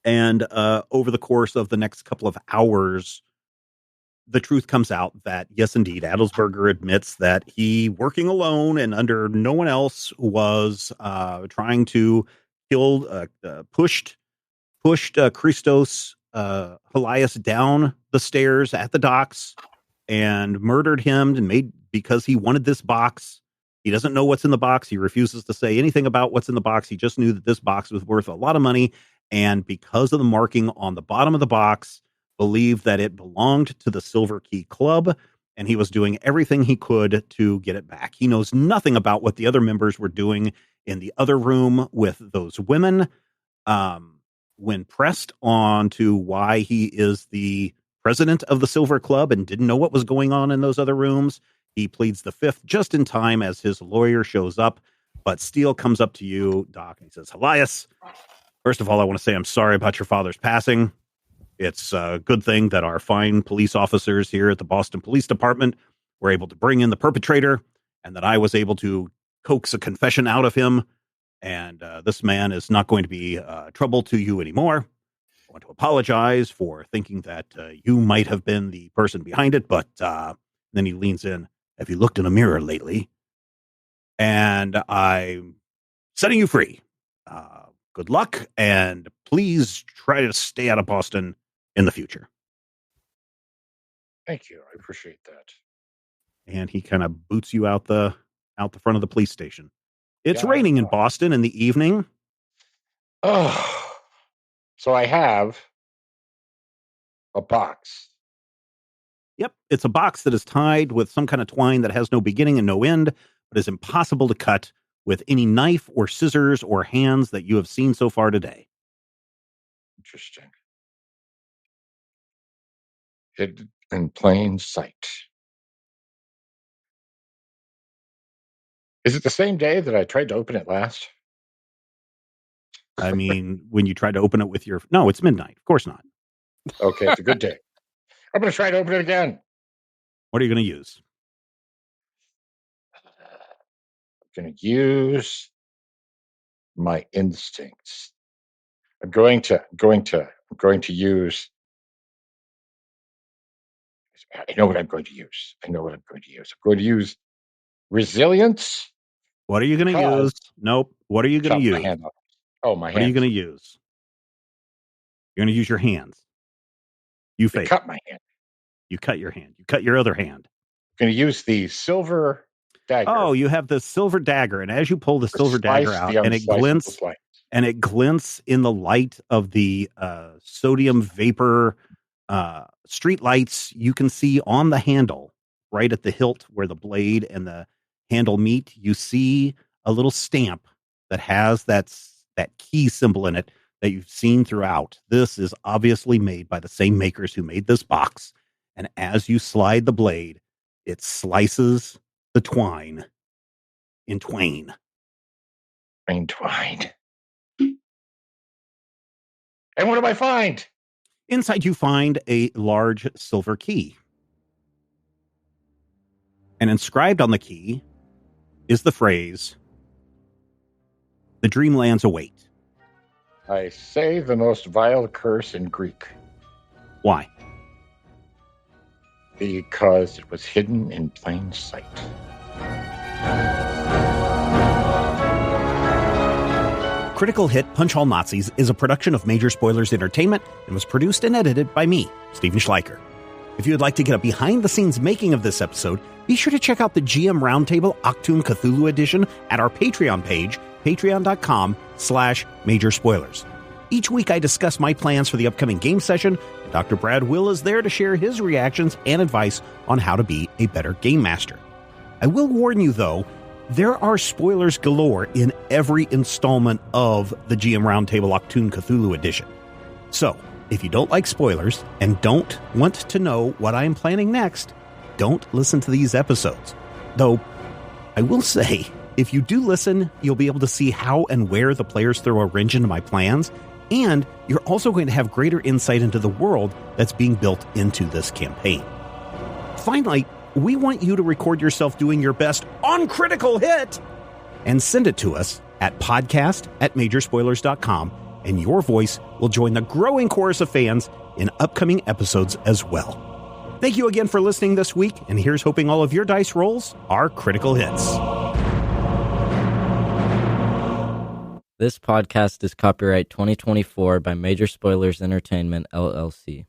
And over the course of the next couple of hours, the truth comes out that, yes, indeed, Adelsberger admits that he, working alone and under no one else, was trying to kill, pushed Christos Elias down the stairs at the docks and murdered him, and because he wanted this box. He doesn't know what's in the box. He refuses to say anything about what's in the box. He just knew that this box was worth a lot of money. And because of the marking on the bottom of the box, believed that it belonged to the Silver Key Club, and he was doing everything he could to get it back. He knows nothing about what the other members were doing in the other room with those women. When pressed on to why he is the president of the Silver Club and didn't know what was going on in those other rooms, he pleads the fifth just in time as his lawyer shows up. But Steele comes up to you, Doc, and he says, Elias, first of all, I want to say I'm sorry about your father's passing. It's a good thing that our fine police officers here at the Boston Police Department were able to bring in the perpetrator and that I was able to coax a confession out of him, and this man is not going to be trouble to you anymore. I want to apologize for thinking that you might have been the person behind it, but then he leans in. Have you looked in a mirror lately? And I'm setting you free. Good luck, and please try to stay out of Boston in the future. Thank you. I appreciate that. And he kind of boots you out the front of the police station. It's raining in Boston in the evening. Oh, so I have a box. Yep, it's a box that is tied with some kind of twine that has no beginning and no end, but is impossible to cut with any knife or scissors or hands that you have seen so far today. Interesting. Hidden in plain sight. Is it the same day that I tried to open it last? I mean, when you tried to open it with your... No, it's midnight. Of course not. Okay, it's a good day. I'm going to try to open it again. What are you going to use? I'm going to use my instincts. I'm going to use... I know what I'm going to use. I'm going to use resilience. What are you going to use? Nope. What are you going to use? My hand off. Oh, my hand. What are you going to use? You're going to use your hands. You face. Cut my hand. You cut your hand. You cut your other hand. I'm going to use the silver dagger. Oh, you have the silver dagger, and as you pull the silver dagger out, and it glints in the light of the sodium vapor street lights, you can see on the handle, right at the hilt where the blade and the handle meet, you see a little stamp that has that key symbol in it that you've seen throughout. This is obviously made by the same makers who made this box. And as you slide the blade, it slices the twine in twain. Twine. And what do I find? Inside, you find a large silver key. And inscribed on the key is the phrase, "The Dreamlands await." I say the most vile curse in Greek. Why? Because it was hidden in plain sight. Critical Hit Punch All Nazis is a production of Major Spoilers Entertainment and was produced and edited by me, Stephen Schleicher. If you would like to get a behind-the-scenes making of this episode, be sure to check out the GM Roundtable Octoon Cthulhu Edition at our Patreon page, patreon.com/Major Spoilers. Each week I discuss my plans for the upcoming game session. Dr. Brad Will is there to share his reactions and advice on how to be a better game master. I will warn you, though, there are spoilers galore in every installment of the GM Roundtable Octoon Cthulhu Edition. So, if you don't like spoilers and don't want to know what I am planning next, don't listen to these episodes. Though, I will say, if you do listen, you'll be able to see how and where the players throw a wrench into my plans, and you're also going to have greater insight into the world that's being built into this campaign. Finally, we want you to record yourself doing your best on Critical Hit and send it to us at podcast@majorspoilers.com, and your voice will join the growing chorus of fans in upcoming episodes as well. Thank you again for listening this week, and here's hoping all of your dice rolls are critical hits. This podcast is copyright 2024 by Major Spoilers Entertainment, LLC.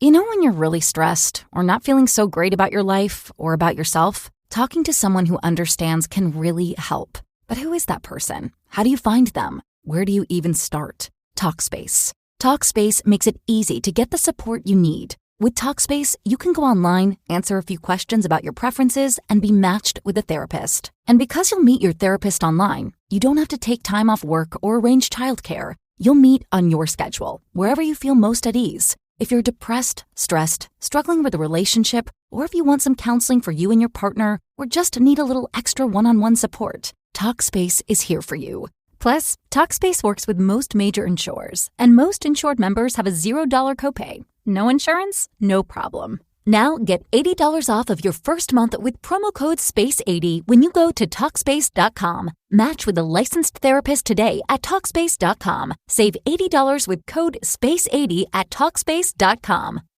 You know when you're really stressed or not feeling so great about your life or about yourself? Talking to someone who understands can really help. But who is that person? How do you find them? Where do you even start? Talkspace. Talkspace makes it easy to get the support you need. With Talkspace, you can go online, answer a few questions about your preferences, and be matched with a therapist. And because you'll meet your therapist online, you don't have to take time off work or arrange childcare. You'll meet on your schedule, wherever you feel most at ease. If you're depressed, stressed, struggling with a relationship, or if you want some counseling for you and your partner, or just need a little extra one-on-one support, Talkspace is here for you. Plus, Talkspace works with most major insurers, and most insured members have a $0 copay. No insurance? No problem. Now get $80 off of your first month with promo code SPACE80 when you go to Talkspace.com. Match with a licensed therapist today at Talkspace.com. Save $80 with code SPACE80 at Talkspace.com.